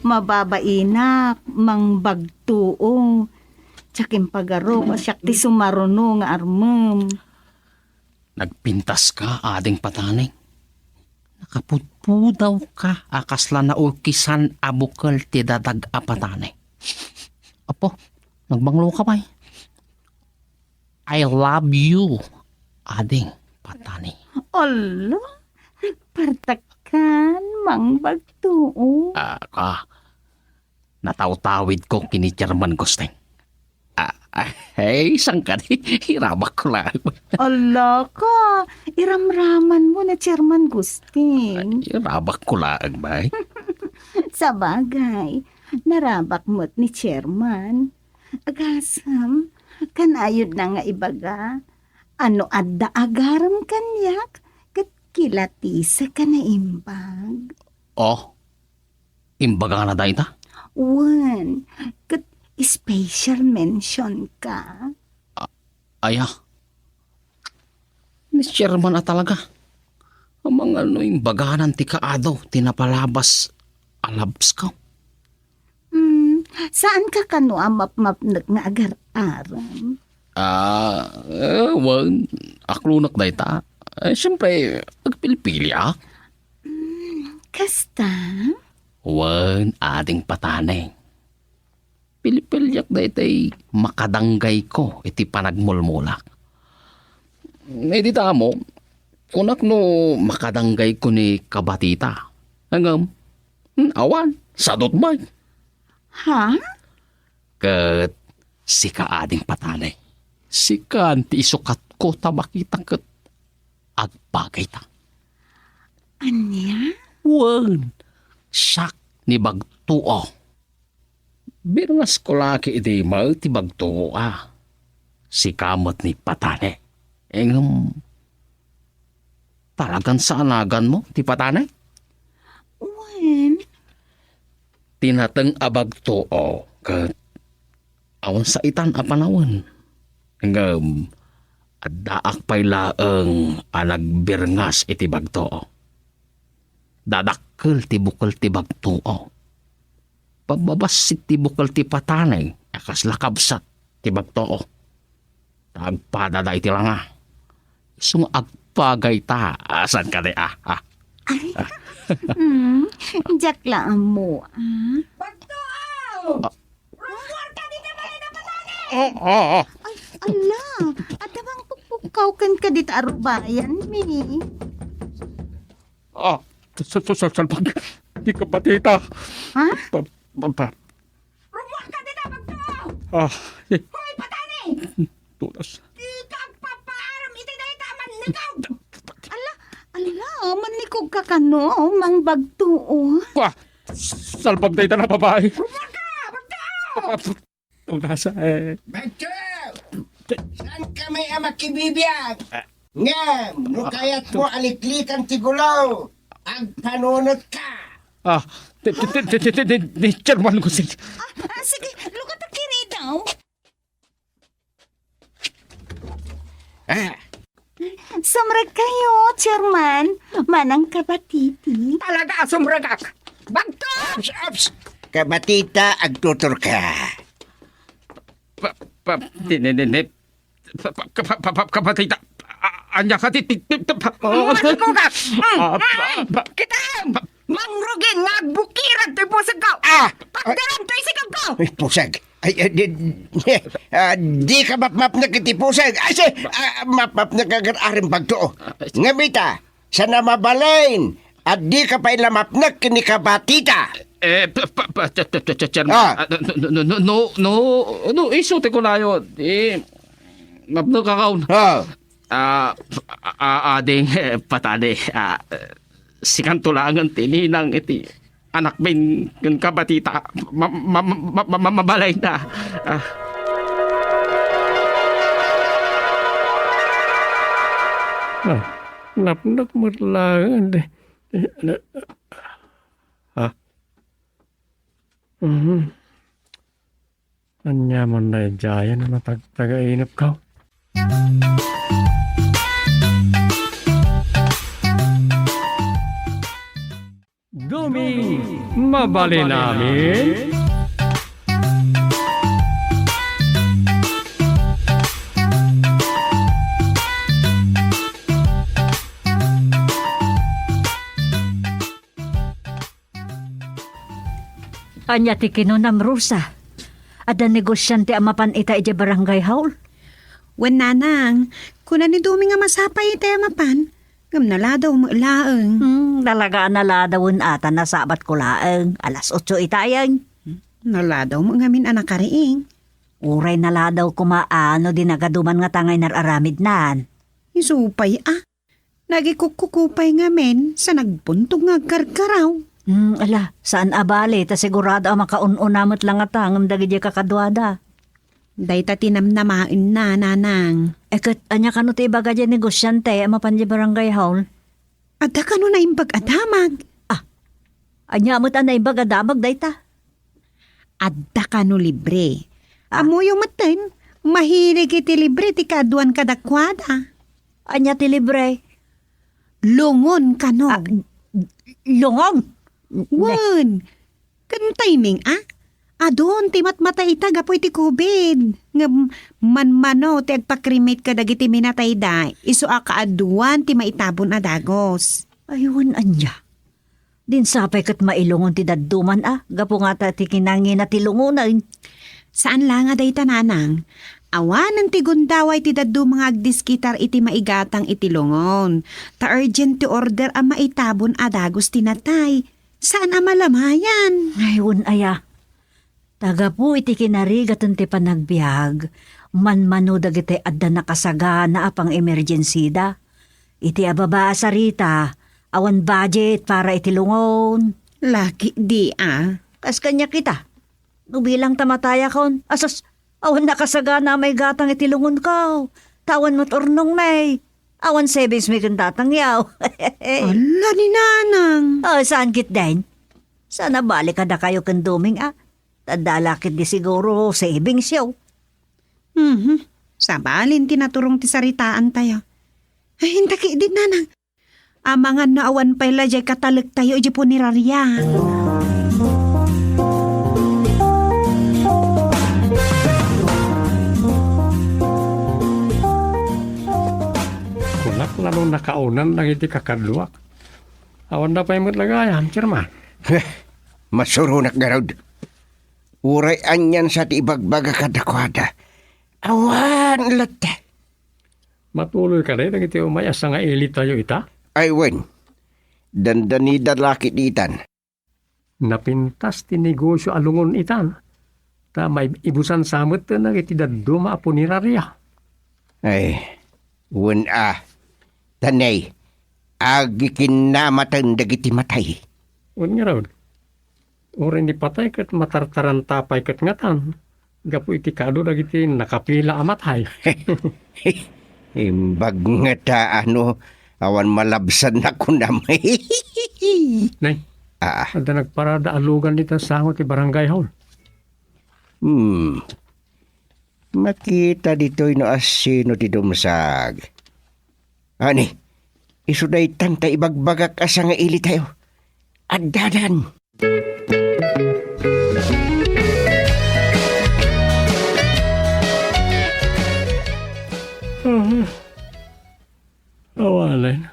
Mababainak, mang bagtuo. Tsakim pagaro, pasyak ti sumaruno nga armem. Nagpintas ka, ading pataneng. Nakapudpudaw ka, akasla na ukisan abukal ti dadag apataneng. Apo, nagbanglo ka ba? I love you, ading pataneng. Ala, nagpartakan, mang bagtuo. Nataw-tawid ko kini Chairman Gusteng. Hey, sang ka di? Hirabak ko lang. Ala ka, iramraman mo na Chairman Gusting. Hirabak ko lang, bay. Sa bagay, narabak mo't ni Chairman. Agasam, kanayod na nga ibaga. Ano adda agaram kanyak, kat kilatisa ka na imbag. Oh, imbaga na dahi ta? Wan, kat special mention ka. Aya. Miss Chairman na talaga. Ang mga ano imbaganan ti kaado, tinapalabas alabs ko. Saan ka kano amap-map nga agar-aram? Wan, aklunak dahi ta. Siyempre, agpili-pili ah. Kasta? Wan, ading pataneng. Pilipilyak da itay makadanggay ko iti panagmulmulak. Di mo, kunak no makadanggay ko ni kabatita. Hanggang, awan, sadot bay. Ha? Kat, sika ading patanay. Sika ti isukat ko ta makita kat agpagay ta. Anya? Wan, sak ni bagtuo. Birngas ko laki iti mal ti bagtuo si kamot ni patane. Engam, talagang sa anagan mo ti patane? Wen? Tinateng abagtuo kat awan sa itan apanawan. Engam, addaak pay laeng anagbirngas iti bagtuo. Dadakkel ti bukal ti bagtuo. Pababasit ti bukal ti patanay, akas lakabsat ti bagtoo. Tagpadada iti langa. Isung agpagay ta, asan ka di Diyak lang mo, Ala, at abang pupukaw kan ka dito arubayan, mi. Salpag. Di ka patita. Ha? Rumuha ka din na Bagto. Hoy, patani! Tunas. Di ka agpapaaram iti dahi taman nikaw. Ala, manikog ka kano, mang bagtuo. Salpag tayo na babae. Rumuha ka, Bagto! Tunas Bagto! Saan kami ang makibibiyag? Nga, no kaya't mo aliklikan ti gulaw. Ang panunod ka. Ni Chairman Gusting. Sige, lukat ang kini daw. Sumrag kayo, Chairman. Manang kabatiti. Talaga sumragak. Bagto! Ups! Kabatita, agtutor ka. Kapatita. Anya ka Masukugak! Kita! Mangrugin nga agbukiran to'y pusag ko! Pagdaran to'y sikag ko! Ay, pusag. Di ka map na kitipusag. Ay, map na kagararing Bagto. Nga bita, sana mabalain. At di ka pa ilamap na kinikabatita. Chairman. Ah. No, iso te ko na yun. Mabno ka kaon. Oh, Ading patade. Sikantulangan tininang iti anak bin kan kabatita mabalay na. Napnak matlangan deh. Ha? Anyaman na jaya na matagtaga-inap ka. Duming mabali namin. Anya ti kinunam Rosa. Ada negosyante amapan ita iti barangay hall. Wen nanang, kuna ni Dumi nga masapay iti mapan, ngam naladaw mo laeng. Dalagaan na ladawin ata na sabat ko laeng. Alas 8 itayang. Naladaw mo ngamin anak kariing. Uray na ladaw kumaano din nagaduman nga tangay nararamid nan. Isupay Nagikukukupay ngamin sa nagpuntog nga karkaraw. Ala, saan abali? Ta sigurado ang makaununamot lang at ang dagidya kakadwada. Day ta tinamnamain na nanang. Kat anya kano ti ibaga dyan negosyante amapan di barangay hall. Ada ka no na imbag adamag. Anya amot anay ibaga damag day ta. Ada ka no libre. Amo yung matin, mahilig iti libre ti kaduan kadakwada. Anya ti libre. Lungon ka no. Lungong! Wan, kan timing Adon, ti matmata ita gapoy ti COVID. Nga manmano, ti agpakrimate ka dagiti minatay da. Iso kaaduan, ti maitabon adagos. Ayun anya. Din sapay kat mailungon ti dadduman gapo nga ta ti kinangin na ti lungunan. Saan lang nga day tananang? Awanan ti gundaway ti daddu mga agdiskitar iti maigatang iti lungon. Ta urgent ti order ang maitabon adagos tinatay. Saan ang malamayan? Ayun aya. Taga po iti kinarigaton ti panagbiag. Manmano dagiti adda nakasagana apang emergency da. Iti ababa sa rita. Awan budget para iti lungon. Laki di Kas kanya kita. Nubilang tamataya kon. Asas, awan nakasagana may gatang iti lungon ko. Tawan mo't urnong may. Awan savings may kang tatangyaw. Ala ni nanang. Saan kit din? Sana balik ka na kayo kang duming Tadalakit di siguro savings yaw. Sabalin tinaturong ti saritaan tayo. Ay, hintaki din nanang. Amangan na awan pala jay katalag tayo di po nirarya. Kulak lalo nakaunan lang iti kakadluak. Awan na pa imot lagayam, Chairman. masurunak garod. Uray anyan sa ti ibagbaga kadakwada. Awan latte. Matuloy ka rin, iti umayas nga ilit tayo ita. Ay wen, dandani dalaki ditan. Napintas ti negosyo alungon itan. Ta may ibusan samot na iti daduma apo ni Raria. Ay, wen tanay, agikin na matang dagiti matay. Wan nga raw. Orin di patay kat matartaran tapay kat ngatan. Gapu iti kado dagiti nakapila amatay. Imbag nga ta awan malabsan na kunamay. Nay, ada nagparada alugan dito sa ti barangay hall. Makita dito'y no asino ti dumasag. Ani, isuday tanta ibagbagak asa nga ili tayo. Addadan. Awalan.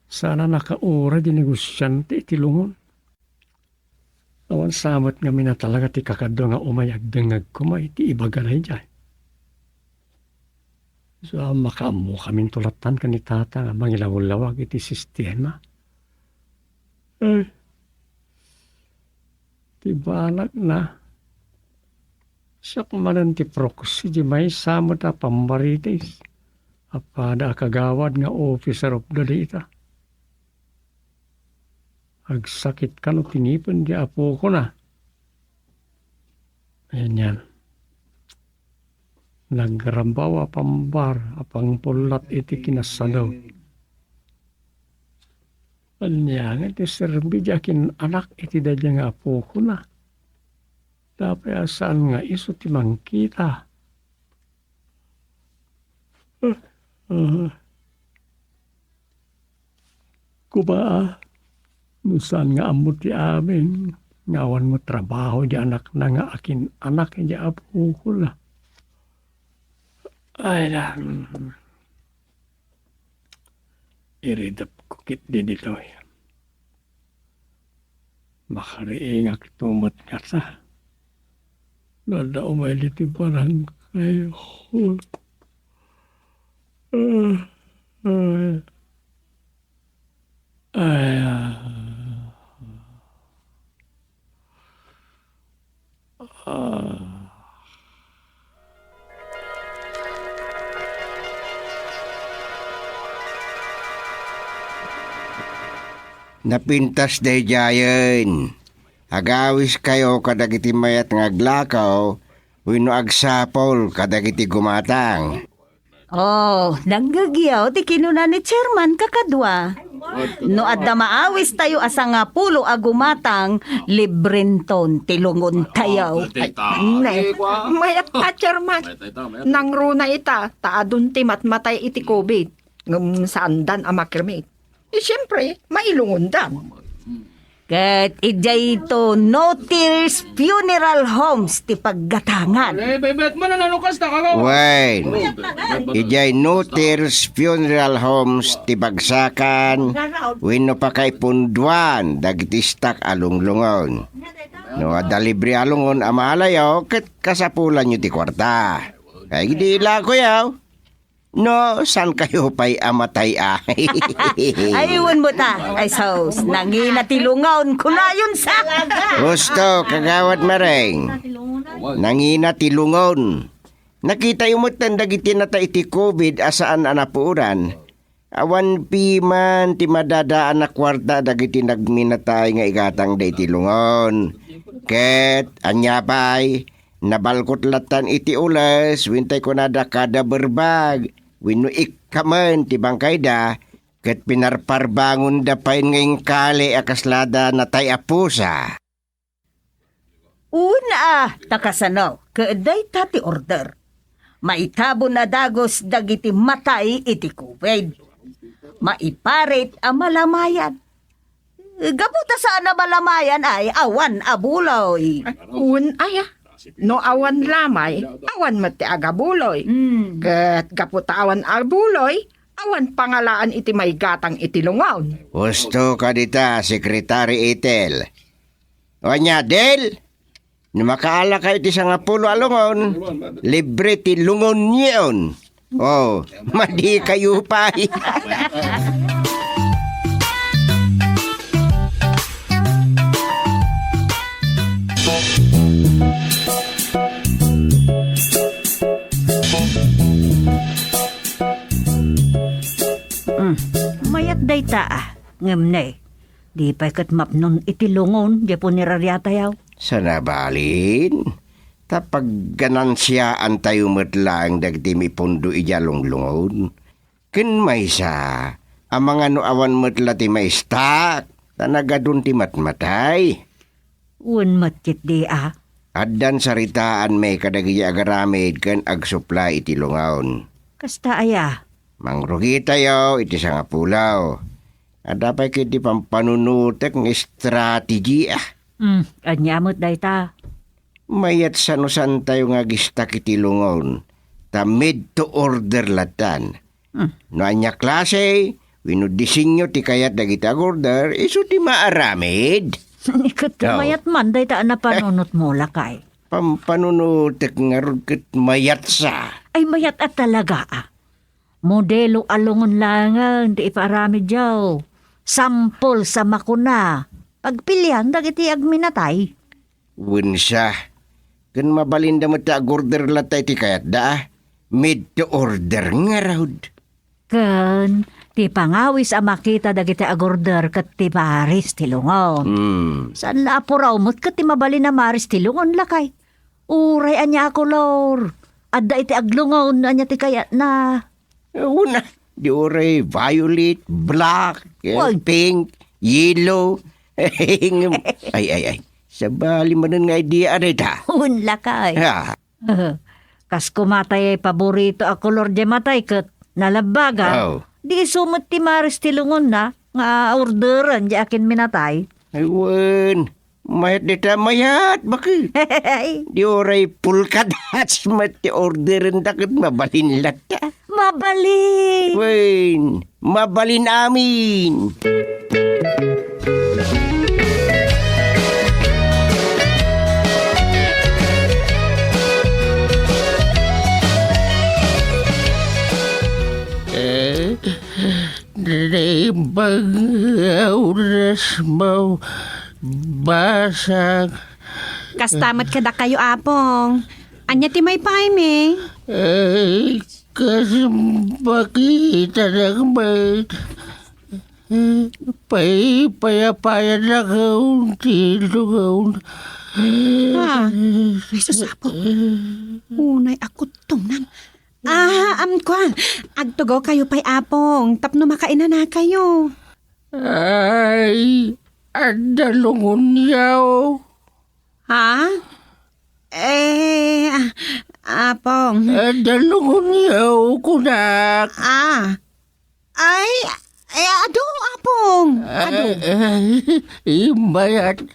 Sana nakaura di negosyante iti lungon. Awan samot nga mina talaga ti kakado nga umayag dengag kumay ti ibagalay dyan. So makamu kaming tulatan ka ni tata nga mangilawag iti sistema. ti balak na. Siya kumanan ti proxy di may samot a pambaritis. Apada kagawad nga officer of the data. Agsakit ka no tinipon di apo ko na. Ayan yan. Nagrambaw pambar apang pulat iti kinasadaw. Anyan iti serbi jakin anak iti dadya nga apo ko na. Dapat asaan nga iso ti mangkita. Kuba, nusan nga amot ti amin. Ngawan mo trabaho di anak na nga akin anak di apo ko na. Ay na. Iridap ko kit din ito. Makariingak tumot nga sa. Nada umayli ti parang kayo. Napintas day jayen. Agawis kayo kadagiti mayat nga aglakaw, wino agsapol kadagiti gumatang. Oh, nanggagyaw ti kinuna ni chairman kakadwa. No adda maawis tayo asa nga pulo agumatang librenton tilungon tayo. Ne, mayat ta, chairman. Nang runa ita, taadun ti matmatay iti COVID. Saan dan amakirmit. Siyempre, mailungon dan. Kat ijay ito no tears funeral homes ti paggatangan. Wait, ijay no tears funeral homes ti bagsakan, wino pa kay punduan, dagiti stak alunglungon. No, adalibre alungon amalayaw, ket kasapulan nyo ti kwarta. Kay di ila ko yaw. No, san kayo pa'y amatay Ayun mo ta, ay sos, nangina tilungaon ko na yun sa. Gusto, kagawad mareng. Nangina tilungon. Nakita yung mutan dagiti na ta iti COVID asaan anapuuran. Awan piman ti madadaan na kwarta dagiti nagminatay nga igatang day tilungon. Ket, anya pa'y, nabalkot latan iti ulas, wintay ko nada kada berbag. Wino ikaman ti bangkay da, ket pinarparbangon da pain ngayong kali akaslada na tay apusa. Una, takasanaw, kaaday tati order. Maitabo na dagos dagiti matay iti COVID. Maiparit ang malamayan. Gabuta saan na malamayan ay awan abuloy. Aya. No awan lamay, awan mati agabuloy. Ket kaputa awan abuloy, awan pangalaan iti may gatang itilungaw. Gusto ka dita, Sekretary Itel. O nya, Del, makaala kayo ti sa nga pulo alungon, libre ti lungon niyon. Oh, madi kayo pa. Mayat day ta ngamnay. Di pa kat mapnon itilungon, di po niraryata yaw. Sa nabalin, tapag ganansyaan tayo matlang dagdi mi pundo ijalong-lungon. Ken may sa, ang mga noawan matla ti may stak, tanagadun ti matmatay. Un matkit di Addan saritaan may kadagi agaramid ken agsupply iti lungaon. Kasta aya. Mangrugi tayo iti sa nga pulaw. At dapat kiti pampanunutek ng strategy Anyamot day ta. Mayat sanusan tayo nga gistak iti lungaon. Ta mid to order latan. No anya klase, wino disenyo ti kayat dagiti order, iso ti maaramid. Ikot mayat man day ta na panunot mo lakay. Pampanunutek nga rugit mayat sa. Ay mayat at talaga Modelo alungon langan, di iparami jaw. Sampol sa makuna. Pagpilihan, dagiti agminatay. Wunsa. Kan mabalinda mo ta order latay ti kayat da. Made to order nga raud. Kan, ti pangawis ang makita dagiti agorder kat ti Maris ti Lungon. Saan la apo raw mo't kat ti mabali na Maris ti Lungon lakay. Uray anya ako, Lord. Adda iti aglungon anya ti kayat na. Una, di oray violet, black, Wag. pink, yellow. ay. Sabali man nga idea aray ta. Un lakay. Ha, Kas kumatay ay paborito ako, Lord, di matay kat nalabaga. Oh. Di sumot ti Maris ti Lungon na nga orderan di akin minatay. aywan. Mayat dita mayat, bakit? Di oray pulkadas mati orderan takot mabalin lata. Mabali. Wen, mabalin amin. Bang oras mo basag. Kastamat kada kayo, apong. Anya ti may paime. Ay, kasi makita ng may payapayan na kaunti lugaw. Ha? Ay, susapo. Unay ako tungnan. Kwan. Agtugaw kayo pa'y apong. Tapno makaina na kayo. Ay, andalungon yaw. Ha? Apong. Andalungon yaw kunak. Ado, apong. Ado. Imbayat.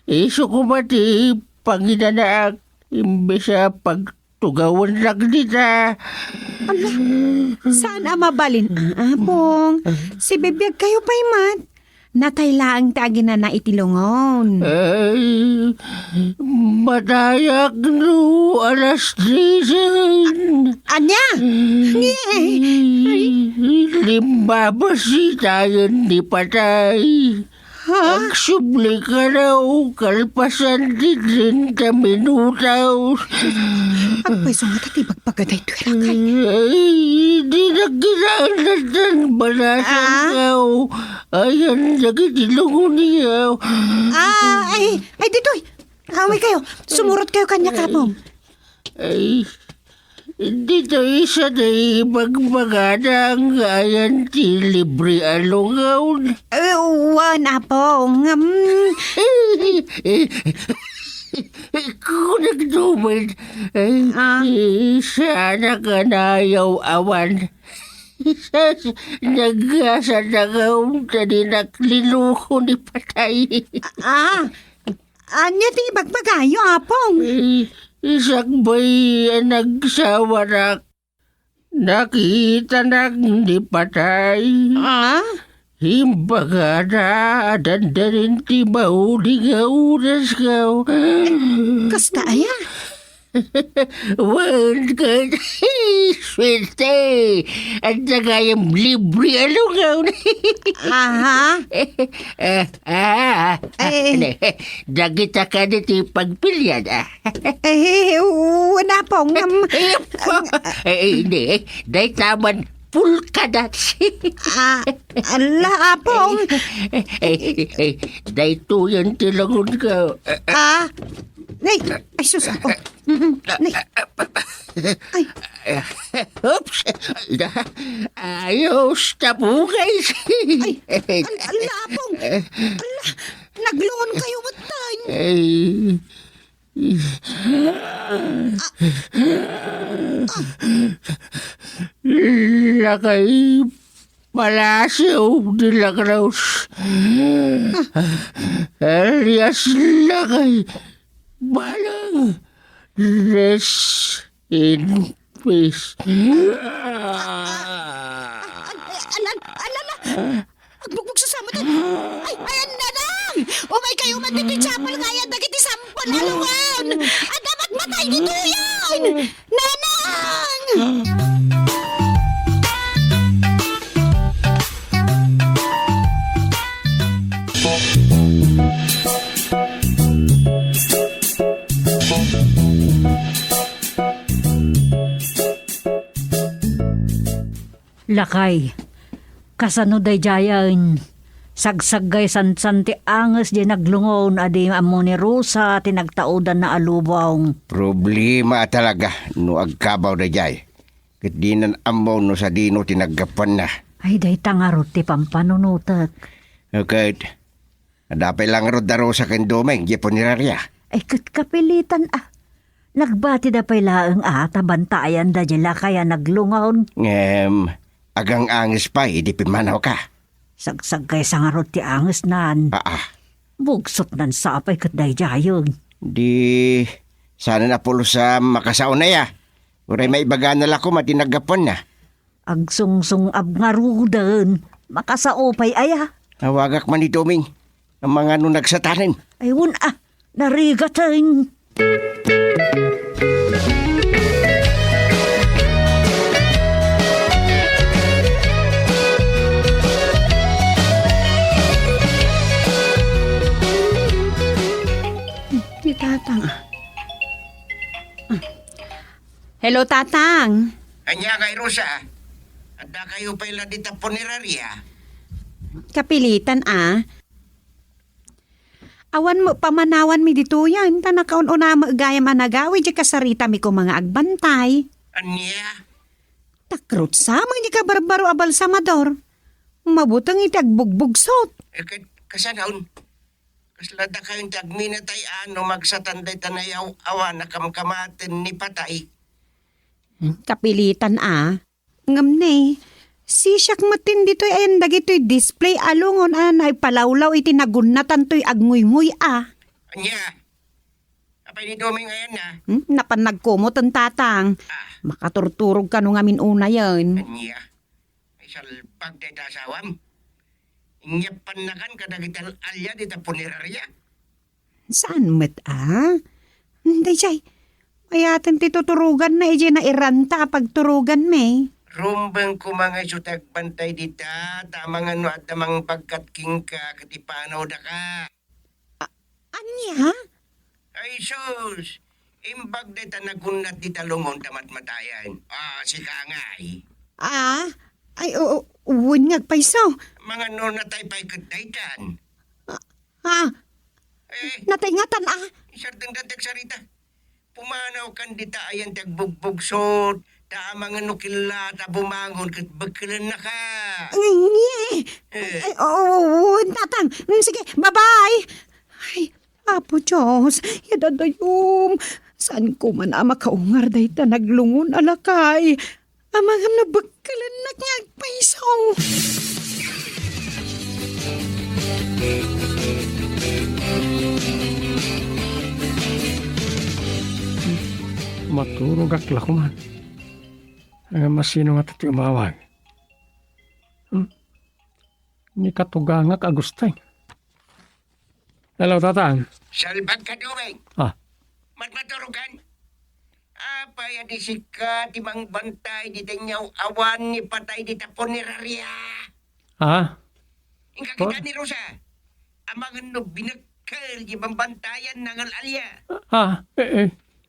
Iso ko mati panginanak. Imbesa pagtugawan lang nita. Saan mabalin? Apong. Si bibiyag kayo pa'y mat. Nataylaang tagi na itilungon. Ay, madayak no alas 3. Anya? Limbabas tayo ni patay. Ang subli ka raw, kalpasan di 30 minutaw. Agpay sungata ti bagpagaday tuwira kay. Ay, di nagkinaanatan balasan kaw. Ayan, nagitilungon niyaw. Ay, ditoy. Away kayo. Sumurot kayo kanya kapong. Ay, dito isa na magmagadang ayan ti libre alungaw. Wan, apong. Kung nagdumid, sana ka na ayaw awan. Nagasa na kaong tani nakliluko ni patay. Anya ti bagpagayo, apong. Isak ba'y nagsawarak? Nakita na ni patay. Himbaga na, dandanin ti mauli nga oras ka. Kasta aya. Wan ka, swerte. At saka yung libre alungaw. Dagita ka na ti pagpilyan. Wala pong. Hindi, dahil taman pulkadat. Ala, apong. Dahil tuyan tilangon ka. Nay, ay sus, apong. Nay. Oops! Ayos, tapugay. Ala, apong. Ala, naglungon kayo matay. Lakay Palacio de la Cruz. Alias Lakay Balang. Rest in peace. Agbugbog sa sama tayo. Ayan na lang. Umay kayo matititsapal nga yan. Dagiti sampon halungan. At dapat matay dito yan. Nanang! Lakay, kasano day jayan, sagsagay santi anges di naglungon adi amo ni Rosa tinagtaudan na alubong. Problema talaga no agkabaw na jay. Kat di nan amaw no sa dino tinagapan na. Ay day tangarot ti pampanunutak. Okay. Adapay lang rod daro sa kandomeng, Japonirarya. Ay kapilitan Nagbati da pay laeng tabantayan da jela kaya naglungon. Agang angis pa, di pimanaw ka. Sagsagay sangarot ti anges nan. Bugsot nan sapay kat day jayon. Di, sana na pulo sa makasaon na ya. Uray may ibaga na lako matinagapon na. Agsungsung abngarudan, makasaopay aya. Awagak man ito, Ming. Ang mga nung nagsatanin. Ayun narigatan. Si Tatang. Hello, Tatang. Anya kay Rosa, ada kayo pa ila dita Poneraria. Kapilitan, Awan mo pamanawan mi dito yan. Tanakaon o na gaya managawi di kasarita mi ko mga agbantay. Anya? Takrot sa mga di ka barbaro abal sa mador. Mabutang itagbugbog-sot. Kasanaon? Kaslada kayong tagminatay magsatanday tanayaw awan na kamkamatin ni patay. Kapilitan, Ngam ne. Sisyak matin dito'y ayan dagito'y display alungon ay palawlaw iti nagunatan to'y agnguy-nguy Anya? Apay ni Doming ngayon na? Napanagkumot ang Tatang. Makaturturog ka nung amin una yan. Anya? Ay salpag tayo tasawam. Inyapan na kan kadagital alya dita Poneraria. Saan met, Hindi, Jay. Mayatin ti tuturugan na ije na iranta pagturugan me. Rumbang ko mga sutag bantay dita, tamang ano at tamang pagkatking ka, katipanaw da ka. Anya? Ay sus, imbag dita nagunat dita lungon tamat matayan. Si Kangay. Ay, uwanyag paiso. Mga no natay pa'y kataytan. Nataingatan, Isartang datag sarita. Pumanaw kan dita ayan tagbugbugsot. Ta mga nukila ta bumangon kat bagkilan na ka. Tatang. Sige, bye-bye. Ay, Apo Diyos, yadadayom. Saan ko man makaungar day ta naglungon alakay. Amang nabagkalan na ngagpaisaw. Maturog akla ko man. Ang masino nga tati umawag. Ni katugangak agustay. Hello, Tatang. Salbag ka Doming. Matmaturugan. Apay adisika timang bantay di tanyaw awan ni patay di Poneraria. Ingka kita ni Rosa. Amang no binakal di bambantayan ng alalya.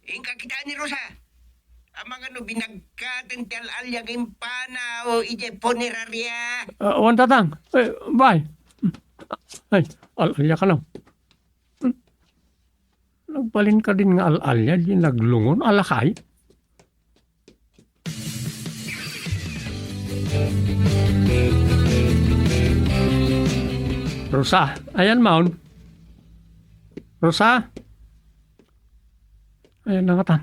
Ingka kita ni Rosa. Amang no binagkatan ti alalya ng panaw ije Poneraria. Wan Tatang. Bye. Ay, alalya ka lang. Nagbalin ka din nga alalya, di naglungon, alakay. Rosa, ayan maun. Rosa? Ayan na nga tan.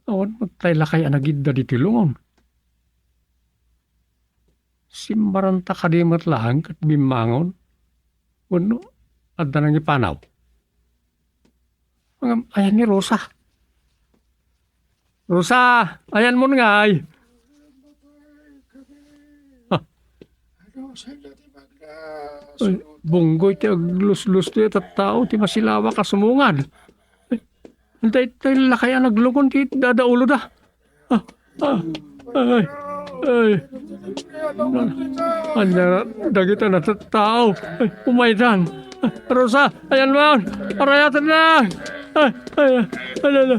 Awan magtay lakay anagidda di tilungon. Simbaranta kadimat lang kat bimangon. Wano? Adda nang ipanaw. Ayan ni Rosa. Rosa, ayan mo nga ay. Ay, bunggoy ti aglus-lus ti at tao ti masilawa ka sumungad. Hintay tayo lakay naglungon ti dadaulo da. Anya dagita na tao. Umaydan. Rosa, ayan mo. Arayatan na. Ano na?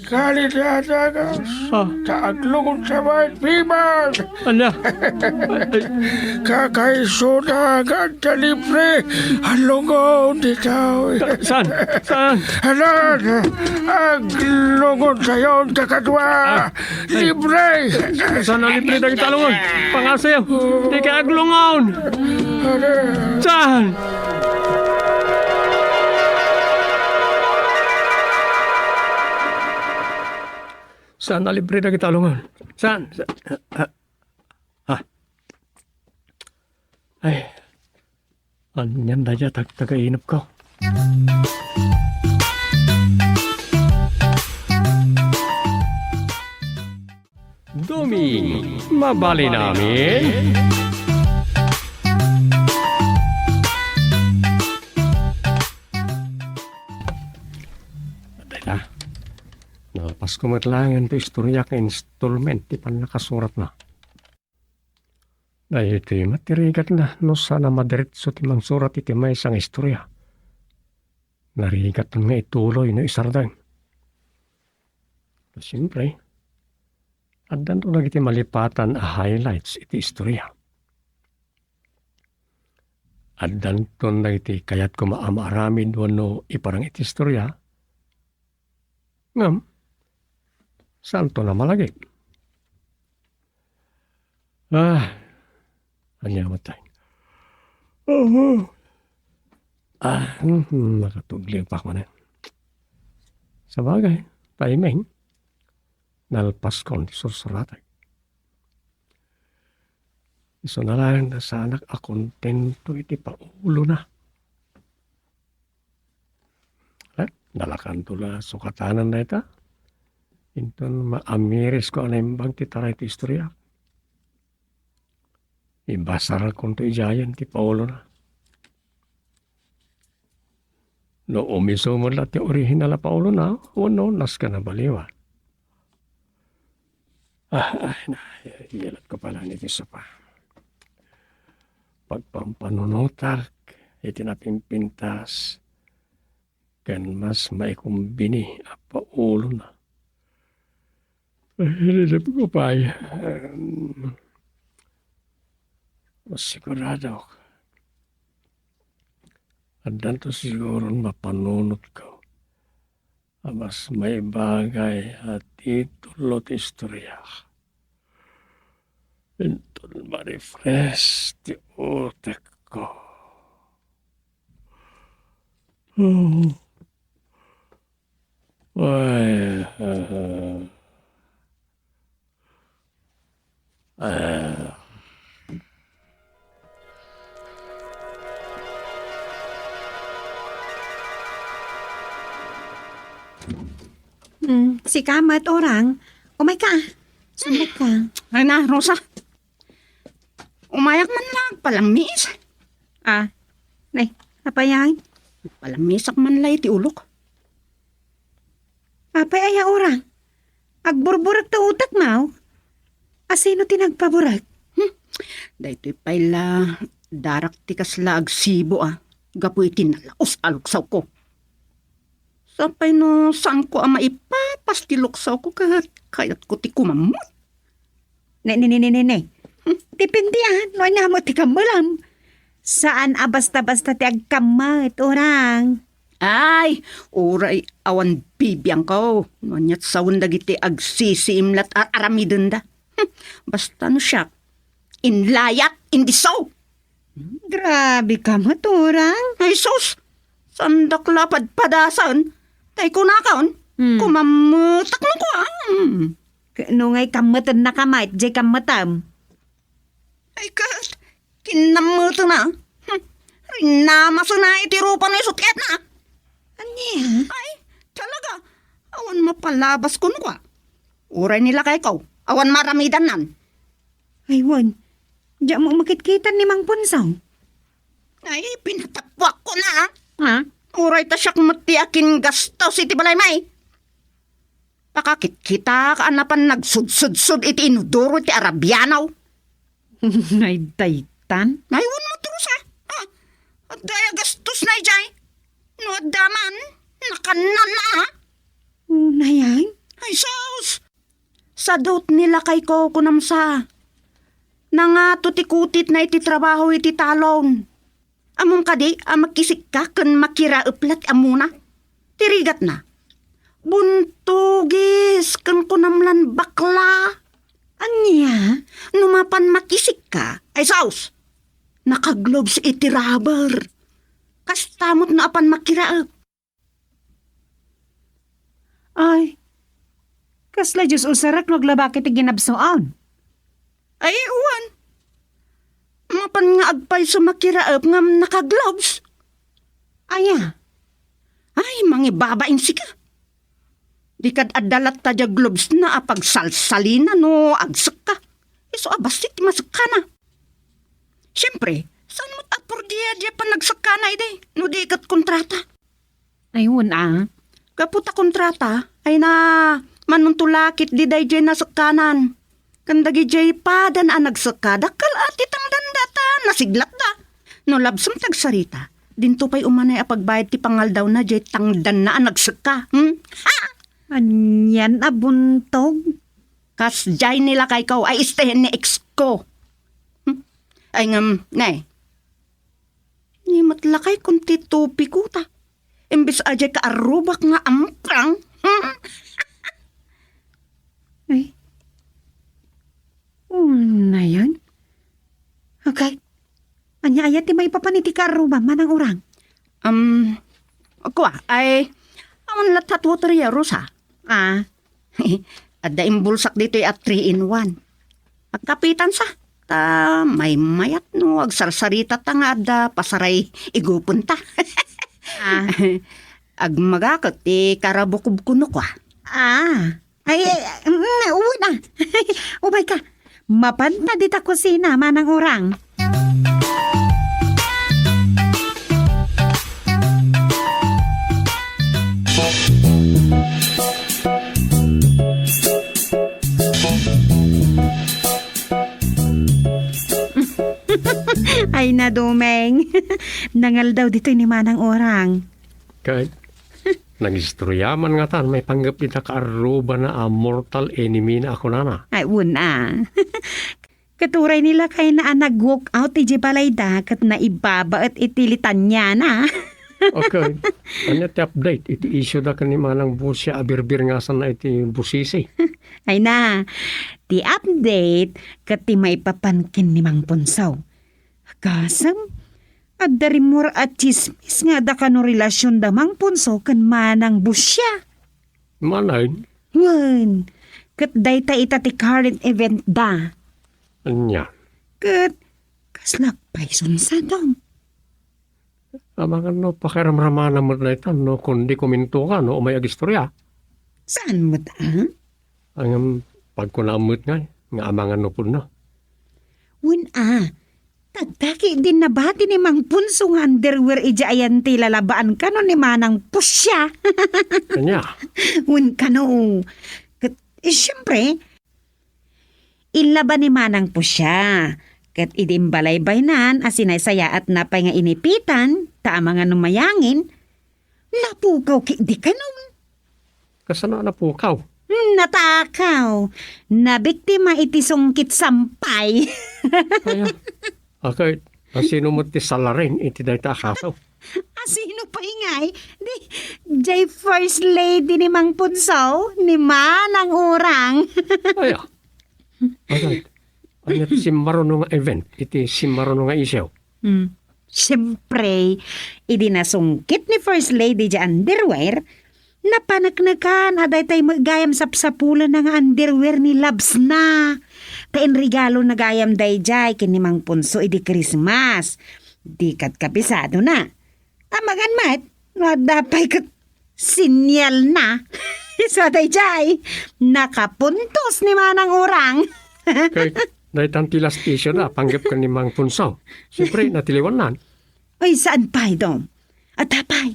Galit yata ka. Taaglungon sa may piman. Ano? Kakaisuda agad sa libre. Alungon dito. Saan? Saan? Halan, aglungon sa'yo ang kakadwa. Libre. Saan ang libre na kitalungon? Pangasayaw. Di ka aglungon. Saan? Saan na libre na kitalungon? Saan? Ay, anyan na dyan, taga-inap ko. Duming, mabali namin. Aday na. Nalpas ko matlangan to istorya ka installment, di pa nakasurat na. Dahil ito'y matirigat na, no sana madiretso timang surat iti may isang istorya. Narigat nga ituloy no isardang. Siyempre, at danto na iti malipatan a highlights iti istorya. At danto na iti kayat ko maamaramid wano iparang iti istorya. Ngam, saan to na malagay? Anya matay. Nakatugling pa ko na. Sa bagay, timing. Nalpas ko ni sursuratay. Iso na lang na sana akontento iti paulo na. Dalakan tula sukatanan na ita. Inton maamiris ko anaimbang ti taray ti istorya. Ibasar kong to ijayan ti paulo na. No umiso mo lang ti original na paulo na, wano nas ka na baliwan. Iyalat ko pala nito isa pa. Pagpampanunutak, itinapimpintas, kan mas maikumbini a paulo na. Hililip ko pa sigurado ako. At danto siguro mapanunot ko. Mas may bagay at itulot istorya. Intol ma-refresh ti utek ko. Si Kamat orang. Umay ka. Sumbat ka. Ay na, Rosa. Umayak man lang, palamis. Nay, apayang? Palamisak man lay ti ulok. Apay aya orang. Agburburag ta utak mo. Asino tinagpaburag? Dahito pala darak ti kasla agsibo Gapu iti nalaos aluksaw ko. Sapay no saan ko maipapas ti luksaw ko kayat ko ti kumamot. Ne. Depende no na mo ti kamalam. Saan basta-basta ti agkamot orang? Ay, oray awan bibiyang ko. Nanyat sawon dagiti agsisiimlat aramidon da. Basta no siya. Inlayat, indisaw. Grabe ka mo, orang. Ay sus, sandak lapad padasan. Tay kunakaon, kumamutak mo ko Nungay kamatan na kamay, jay kamatam. Ay kat, kinamuto na. Rinamaso na itirupan na isutiat na. Anya? Ay, talaga, awan mapalabas ko ko Uray nila kay ko, awan maramidan nan. Ay, wan. Diyan mo makitkitan ni Mang Punsaw. Ay, pinatapwak ko na Ha? Uray ta siyak matiakin gasto si Tibalay May. Pakakit kita kaanapan nagsudsud iti inuduro ti Arabianaw. Ay, day tan? Ayun mo terus ha? At daya gastos na ijay. No daman, nakanan na ha? Unayay? Ay sus! Sadot nila kay ko kunamsa. Nanga tutikutit na iti trabaho iti talon. Among kadi, makisik ka kan makirauplat amuna. Tirigat na. Buntugis kan kunamlan bakla. Anya, numapan makisik ka. Ay saus! Nakaglobes iti rubber. Kastamot na apan makiraup. Ay, kasla Diyos usarak naglabakit iti ginabsoan. Ay, uwan. Mapan nga agpay sumakiraap nga nakagloves. Aya. Ay, mangibabain sika. Di kad adalat ta dya gloves na apag salsalina no agsak ka. Iso abastit masakana. Siyempre, saan mo't apor diya pa nagsakana ide? No di ikat kontrata. Ayun Kaputa kontrata ay na manuntulakit di day dyan nasakanan. Kandagi jay pa dan nagsaka dakal ati tang dandata nasiglat da. No labsam tagsarita. Dinto pa'y umanay apagbayad ti pangal daw na jay tangdan na nagsaka. Ha? Anyan abuntog. Kas jay nila kay kaw ay istehen ni ex ko. Ay ngam, nay. Ni matlakay kunti tupi ko ta. Imbis ajay ka arubak nga amprang. Ay. Na yan? Okay. Anya ayat ti may papaniti ka arubak manang urang. Ako ay awan latat water ya Rosa. Ada imbulsak dito at 3-in-1. Agkapitan sa. Ta may mayat no agsarsarita ta nga ada pasaray igupon ta. Agmagakot ti karabukob kuno ko. Uwi na. Ubay ka. Mapanta di ta kusina manang urang. Ay na dumeng. Nangal daw dito ni manang orang. Kahit nagistoryaman nga tan, may panggap ita kaaruba na mortal enemy na ako nana. Ay, una. Katuray nila kay na nag-walk out iti balayda kat na ibaba at itilitan niya na. Okay. Ano ti update? Iti issue da ka ni manang busya abirbir nga san na iti busisi. Ay na. Ti update kat ti may papankin ni Mang Punsaw. Kasam, at darimur at chismis nga da ka no relasyon da Mang Punsaw kan manang busya. Manay? Wan, kat dayta ita ti current event da. Anya? Kat kaslakpay sunsadong. Amangan no, pakiramramanan mo na ito, no, kundi kuminto ka, no, o may agistorya. Saan mo ta? Ang pagkunamot nga amangan no po na. Tagtaki din nabati ni Mang Punso nga underwear ija ayan ti lalabaan ka no ni manang pusya. Kanya? Ka no. Siyempre, ilaban ni manang pusya. Kat idimbalay-baynan asinay saya at napay nga inipitan, taama nga numayangin, napukaw ki di ka nun. Kasano na po kaw? Natakaw. Nabiktima iti sungkit sampay. Kaya, okay, sino mo ti salarin, iti dahi ta akasaw. Sino pa ingay? Di, jay first lady ni Mang Punsaw, ni manang urang. Kaya, okay. Ano iti simbaron nga event, iti simbaron nga isaw. Siyempre, idinasungkit ni First Lady di underwear, napanagnakan aday tayo magayam sapsapulan ng underwear ni Labs na. Kain regalo na gayam day jay kini Mang Punso idi Christmas. Di kat kapisado na. Amagan mat, nadapay kat sinyal na. So day jay, nakapuntos ni manang urang. Okay. Dahil tantilas issue na, panggap ka ni Mang Punsaw. Siyempre, natiliwanan. Ay, saan pa dom? At tapay.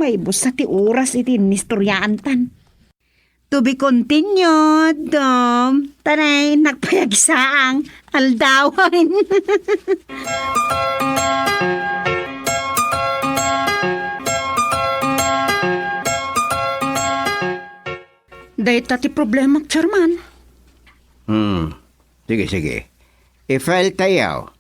May busa ti oras iti nistoryaan tan. To be continued, dom. Tanay, nagpayag saang. Aldawan. Dahita ti problema, Chairman. Sige, sige. I-file tayo.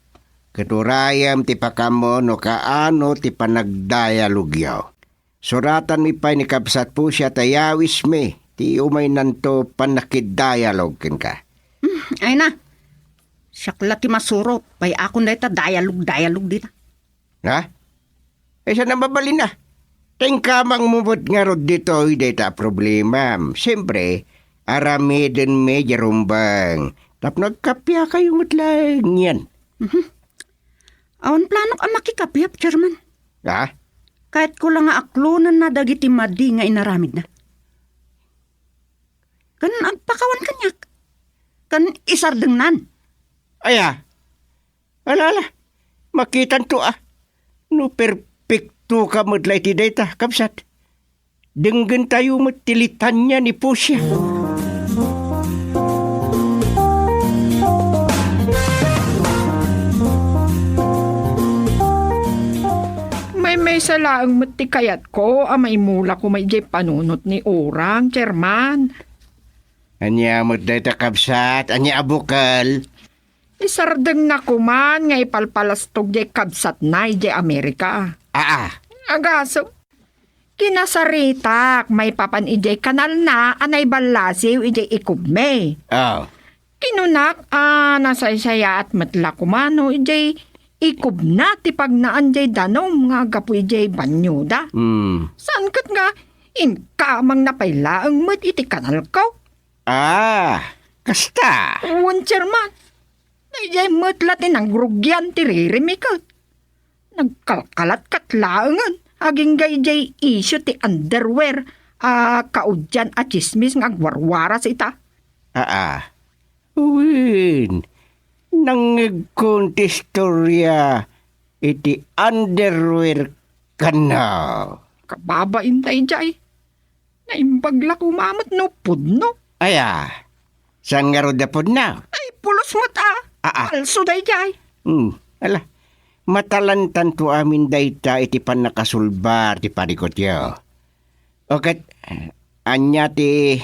Katurayam ti pakamo no kaano ti panagdialogyaw. Suratan mi pa ni kabsat po siya tayawis mi. Ti umay nanto panakid-dialog ken ka. Ay na. Sakla ti masurot. Pay akong dahita dialog dita. Ha? Saan na mabalin na? Tengkamang mumot nga rod dito, data problema. Siyempre, aramidin medya rumbang. Tap nagkapya kayo matlang yan. Awan plano ka makikapyap, Chairman. Ha? Kahit ko lang nga aklunan na dagiti madi nga inaramid na. Kan agpakawan kanyak. Kan isardengnan. Aya. Alala. Makitan to No perfecto ka madlay ti data, kapsat. Denggan tayo matilitan niya ni Pusya. May salaang matikayat ko, may mula ko may jay panunot ni Urang, Chairman. Anya madlay ta kapsat, anya abukal. Isardeng na kuman nga ipalpalastog jay kabsat na jay Amerika. Agaso, kinasaritak may papan ijay kanal na anay balasiw ijay ikubme. Oh. Kinunak, nasaysaya at matla kumano ijay ikub na tipag na anjay danom nga gapu ijay banyuda. Saan kat nga, inkamang napailaang mat iti kanal ko? Kasta. Uwan, Chairman. Ijay matla tinangrugyan tiririmi ka. Nagkalkalat katlaangan. Aging gayjay isyo ti underwear. Kaudyan at chismis ng agwarwara sa ita. Uwin. Nangagkontistorya iti underwear ka na. Kababain tayo jay. Naimbagla kumamat no pudno. Saan nga ro dapod na? Ay, pulos mo ta. Palso day jay. Ala. Matalantan to amin dayta iti pan nakasulbar ti parikot yo. Okat, anya ti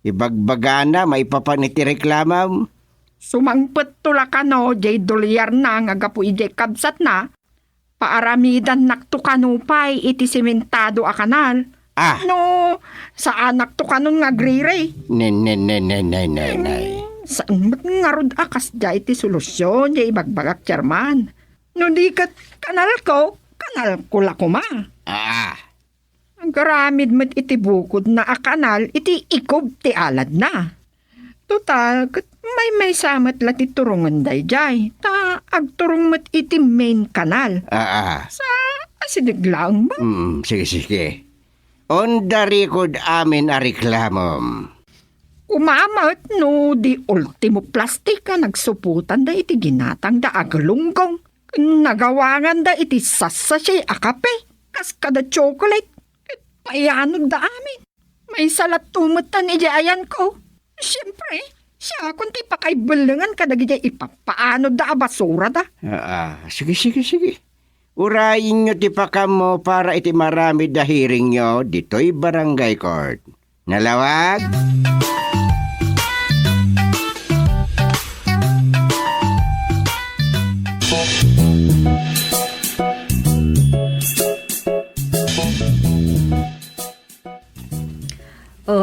ibagbagana maipapaniti reklamam. Sumangpet tula ka no, jay dolyar na nga gapu ijay kabsat na. Paaramidan naktukanupay iti sementado a kanal. No, saan naktukanon nga griray? Nay. Saan mat nga rod akas jay iti solusyon jay ibagbagak, Chairman. No di kat kanal ko lakuma. Ang karamid mat iti bukod na a kanal iti ikob ti alad na. Total, kat may samat la ti turungan day jay. Ta agturong mat iti main kanal. Sa asiniglang ba? Sige. On the record amin a reklamom. Umamat no di ultimo plastika nagsuputan da iti ginatang da agalunggong. Nagawangan da iti sasasay akape. Kas kada chocolate. Payanog da amin. May salat tumutan ijayan ko. Siyempre, siya kunti pa kay bulangan kadagijay ipapaano da basura da. Sige. Urayin nyo ti pakamo para iti marami da hearing nyo dito'y barangay court. Nalawag?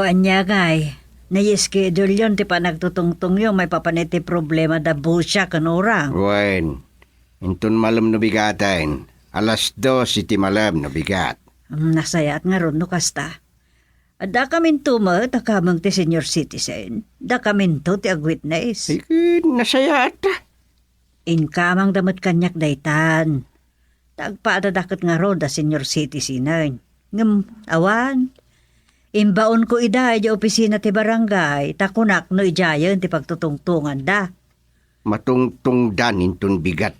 Anya gay. Nai-schedule yun, ti pa nagtutungtong yun, may papaniti problema da busya kanurang. Wen, intun malam no bigatan. 2:00 iti malam no bigat. Nasayat nga ron no kasta. Da kamin tumat, kamang ti senior citizen. Da kamin to ti agwitness. Nasayat. Inkamang damat kanyak daytan. Tagpaadadakat nga ron da senior citizen. Awan. Imbaon ko ida di opisina ti barangay, takunak no ijayan ti pagtutungtungan da. Matungtung dan intun bigat.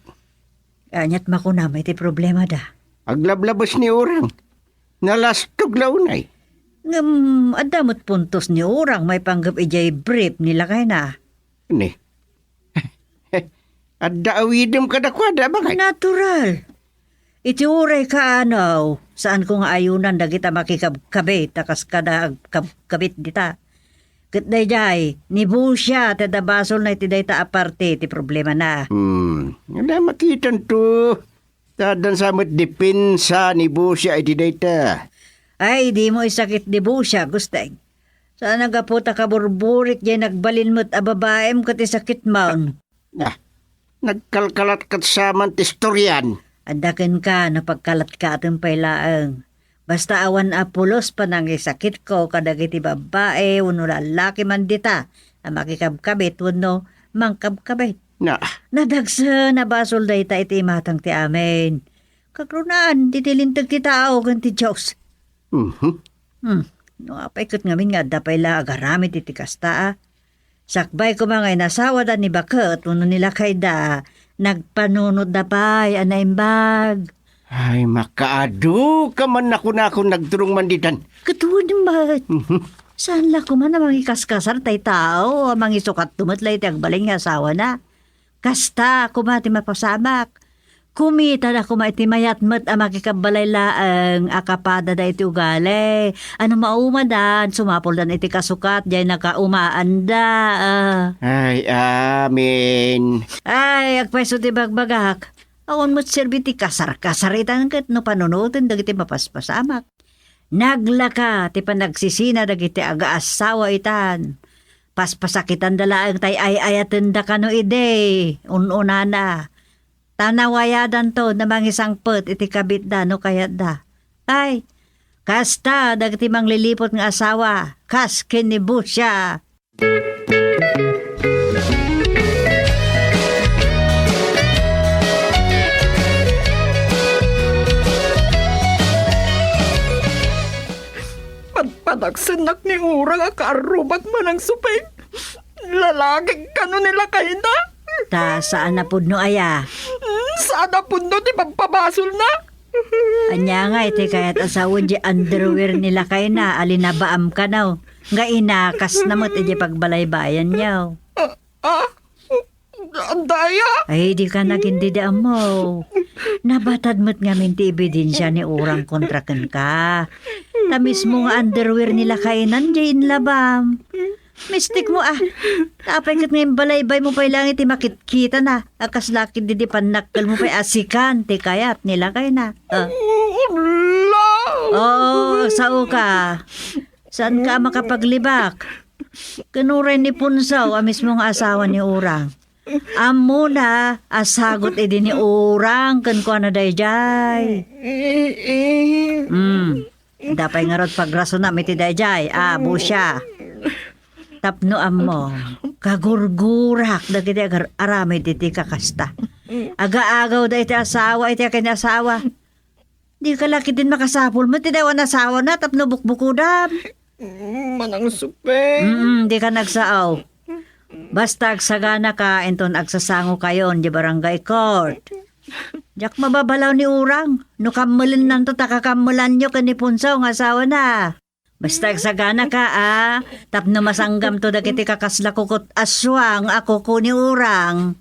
Anyat makunamay ti problema da. Aglablabas ni orang. Nalastog launay. Adamot puntos ni orang may panggap ijay brief nila kay na. Ni. Adda awidem kada kwada bagay. Natural. Itiuray ka ano, saan ko nga ayunan na kita makikabit, takas kada kabit dita. Kitday jay, ni Busya, tada basol na iti dayta aparte, ti problema na. Ada makitan to. Tadan samot depensa ni Busya iti dayta. Ay, di mo isakit di Busya, gustay. Saan nagaputa ka burburik jay nagbalin mo't ababaem kati sakit maun. Nagkalkalat kat saman ti storyan. Andakin ka na pagkalat ka atong pailaang. Basta awan apulos pa nang isakit ko kadagiti babae uno lalaki man dita na makikabkabit uno mangkabkabit. Nadagsa na basol da ita iti matang ti amin. Kagrunaan, titilintag ti tao ganti Diyos. No apay kat ngamin nga dapay la agaramit iti kasta. Sakbay ko mga inasawa da ni Bakit uno nila kay da nagpanunod da pay anaimbag. Ay, makaado ka man ako na akong nagturong manditan. Katuwa naman. Saan la ko man na mangikaskasar tay tao, mangisukat tumatlay ti agbaling nga asawa na. Kasta, kumati mapasamak. Kumita na kumati mayatmat ang makikabalay laang akapada da iti ugali. Ano maumadan, sumapol dan iti kasukat, diyan nakaumaan da. Ay, amin. Ay, agpwesto ti bagbagak. Awan mo't serbiti kasar-kasaritan kat no panunutin dagiti mapaspasamak. Naglaka ti panagsisina dagiti aga-asawa itan. Paspasakitan dalaang tay ay-ayatan da kano ide. Ununa na. Tanawayadan to na mangisang put iti kabit da no kayat da. Ay, kasta dagiti manglilipot ng asawa. Kas kinibu siya. Padagsanak ni Urang akarubag man ang supay. Lalaki kano nila kayo na? Ta saan na pudno aya? Saan na pundo di pagpabasol na? Anya nga iti kayat asawon di underwear nila kayo na alinabaam ka na. Nga inakas na mo't iti pagbalaybayan niyaw. Ang daya? Ay di ka nagindidaan mo. Nabatad mo't nga minti ebidensya ni Urang kontrakan ka. Na mismo nga underwear nila kainan diyan labam. Mistik mo Tapay kat ngayon balaybay mo pa ilang iti makitkita na. Akas laki di panakal mo pa asikan. Ti kayat nila kayo na. Oo, sao ka? Saan ka makapaglibak? Kanuray ni Punsaw, mismo nga asawa ni Urang. Amo na, asagot edi ni Urang, kan ko na dayjay. Dapay nga rod pagraso na miti dayjay. Busya. Tapno amo, kagurgurak dagiti aramid iti kakasta. Aga-agaw da iti asawa, iti kanya asawa. Di ka laki din makasapol mo, tidawan asawa na, tapno bukbukudam. Manang supay. Di ka nagsaaw. Basta agsagana ka, enton agsasango kayon di barangay court. Diyak mababalaw ni Urang. No kamulan nanto takakamulan nyo kanipunsaw ng asawa na. Basta agsagana ka tapno masanggam to dagiti kakasla kukot aswang ako ko ni Urang.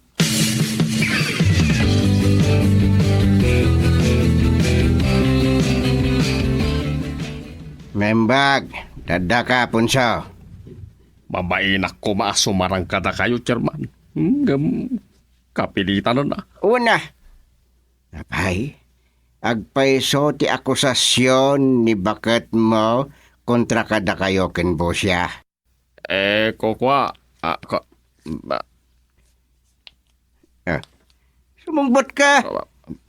Membag, dada ka Punsaw. Mabainak ko maasumarang kada kayo, Chairman. Kapilitan na. Una, napay, agpaiso ti akusasyon ni Bakit mo kontra kada kayo ken Busya. Kokwa, Sumungbot ka.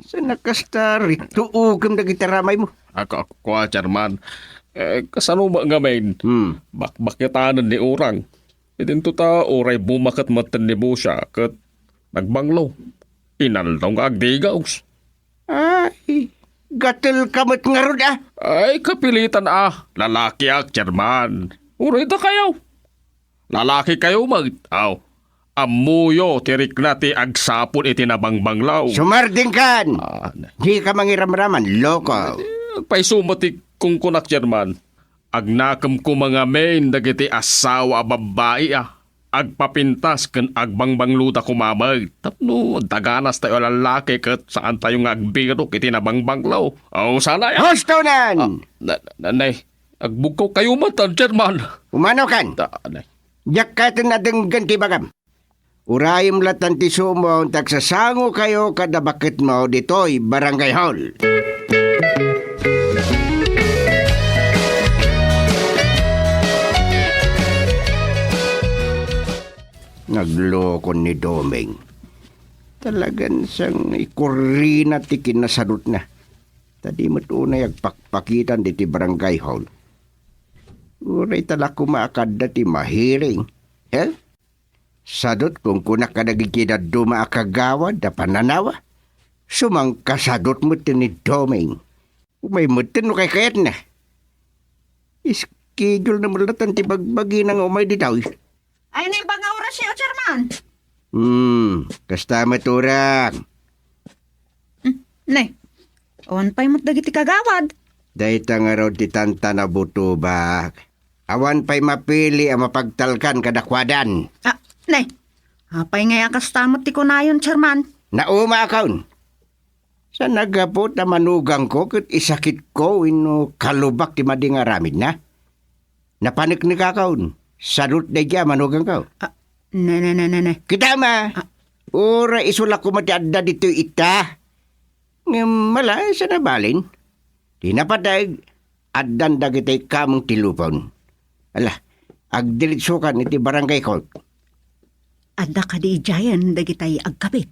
Sa nakasta rito ugam na gitaramay mo. Kokwa, Chairman. Kasano ba nga main? Bakbakitanan ni Urang. Idinto ta oray bumakat matan ni Busya kat nagbanglo. Inaldaw nga agdigaws. Ay, gatil kamot nga rod Ay, kapilitan lalaki Chairman. Uray ta kayo. Lalaki kayo mag-aw. Amuyo, tirik na ti agsapon iti nabangbanglaw. Sumarding kan. Di ka mangiramraman, loko. Paisumati kung kunak, Chairman. Agnakam ko mga main dagiti asawa babae agpapintas ken agbangbang luta kumamag. Tapno, daganas tayo lalaki kat saan tayo nga agbiro kiti nabangbanglaw. O sana ya. Gusto nan! Nanay, agbugko kayo matan, Chairman. Umano kan? Nanay. Yak ka tinadenggan ti bagam. Urayim latan ti sumo, tagsasango kayo kada bakit mo dito'y barangay hall. Nagloko ni Domeng. Talagan siyang ikurina ti kinasadot na. Tadi mo't unay agpakpakitan di ti barangay hall. Uray tala kumakad na ti mahiring. Sadot kung kunak ka nagigida duma akagawad da pananawa. Sumang kasadot mo ti ni Domeng. May mutin no kay kayat na. Ischedule na mulatan ti bagbagi ng umay ditaw. Ay, na ibang oras siya, Chairman. Kasta maturang. Nay, awan pa'y matdagiti kagawad. Dahita nga raw ti tanta na butubak. Awan pa'y mapili ang mapagtalkan kadakwadan. Nay, apay nga kastamot ti kunayon, Chairman. Nauma akaun. Sa nagapot na manugang ko kat isakit ko ino kalubak ti mading aramid na. Napanik ni kakaun. Sarut na kya manugang ko. Ne. Kita ma. Ura isulak ko mati adda dito ita. Mala sa nabalin. Di napatay addan dagitay kamong tilupon. Ala, agdiritsukan iti barangay court. Adda ka di ijayan dagitay agkabit.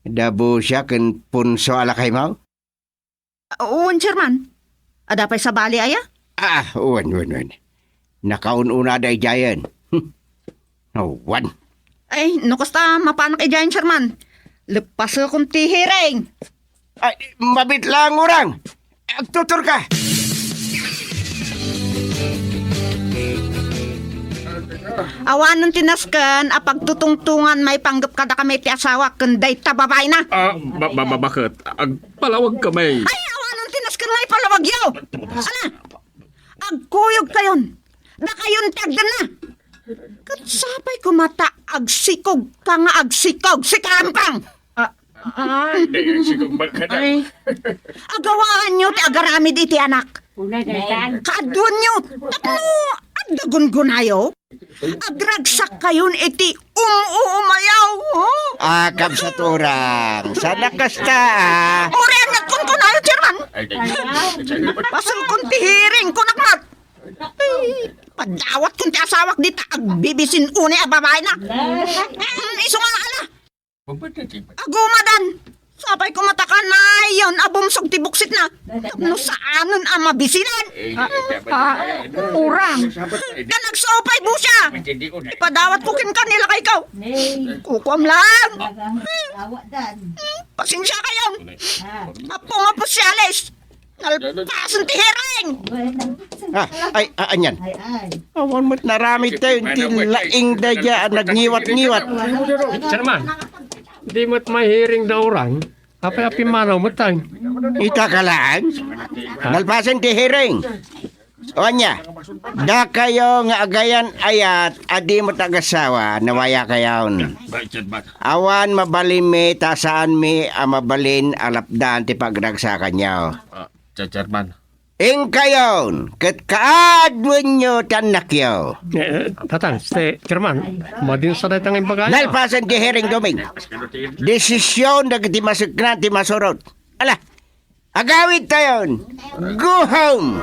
Dabo siya ken punso alakay mo? Uwan, Chairman. Adda pa'y sa bali aya? Uwan. Nakaununa da ijayan. Uwan. Ay, nukasta mapanak ijayan, Chairman. Lepas akong tihiring. Ay, mabit lang urang. Agtutur ka. Awanon tinaskan, apagtutungtungan may panggap kada kami ti asawa, kanday tababay na. Bakit? Agpalawag kami. Ay, awanon tinaskan may palawag yaw. Ala, agkuyog kayon. Da kayon tagdan na. Katsapay ko mata, agsikog ka nga agsikog, si Karampang. Agawaan nyo ti agaramid iti anak. Kaadwan nyo, tatlo, agdagun-gunayo. Agragsak kayon iti umuumayaw. Akab sa turang. Sana kasta Ore ang nagkunkunayo, Chairman. Pasal kung tihiring kunakmat. Padawat kung ti asawak dita, agbibisin une a babae na. Iso nga ala. Agumadan. Sabay ko matakan na yun, abumsog ti buksit na. No saanon ang mabisinan. Urang. Na nagsopay mo siya. Ipadawat ko kin kanila kay ikaw. Kukuam lang. Pasensya kayo. Apo nga po si Alice. Nalpasan ti hereng. Anyan. Awan mo't naramit tayo. Tilaing daya nagngiwat-ngiwat. Chairman, di mo't may hearing da orang. Api-api manaw mo tayo. Ita ka lang. Nalpasan ti hereng. O anya, da kayo nga agayan ayat, adi mo tagasawa, nawaya kayaon. Awan mabalin mi, tasaan mi, mabalin alapdan ti pagdagsakan niyo. Chairman. Ing kayon, kat kaadwan nyo tanak yo. Tatang, Chairman, madin sa datang imbagay. Nalpasan ti hereng doming. Desisyon na kiti masagnan ti masurot. Ala, agawid tayon. Go home.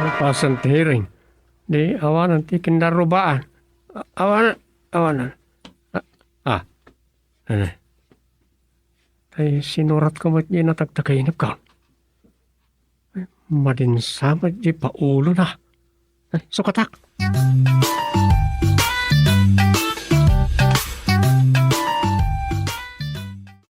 Nalpasan ti hearing. Di awanan ti kindarubaan. Awanan. Tay sinurat ko mat niya natagtagainap ka. Madin samat di paulo na. Sukatak.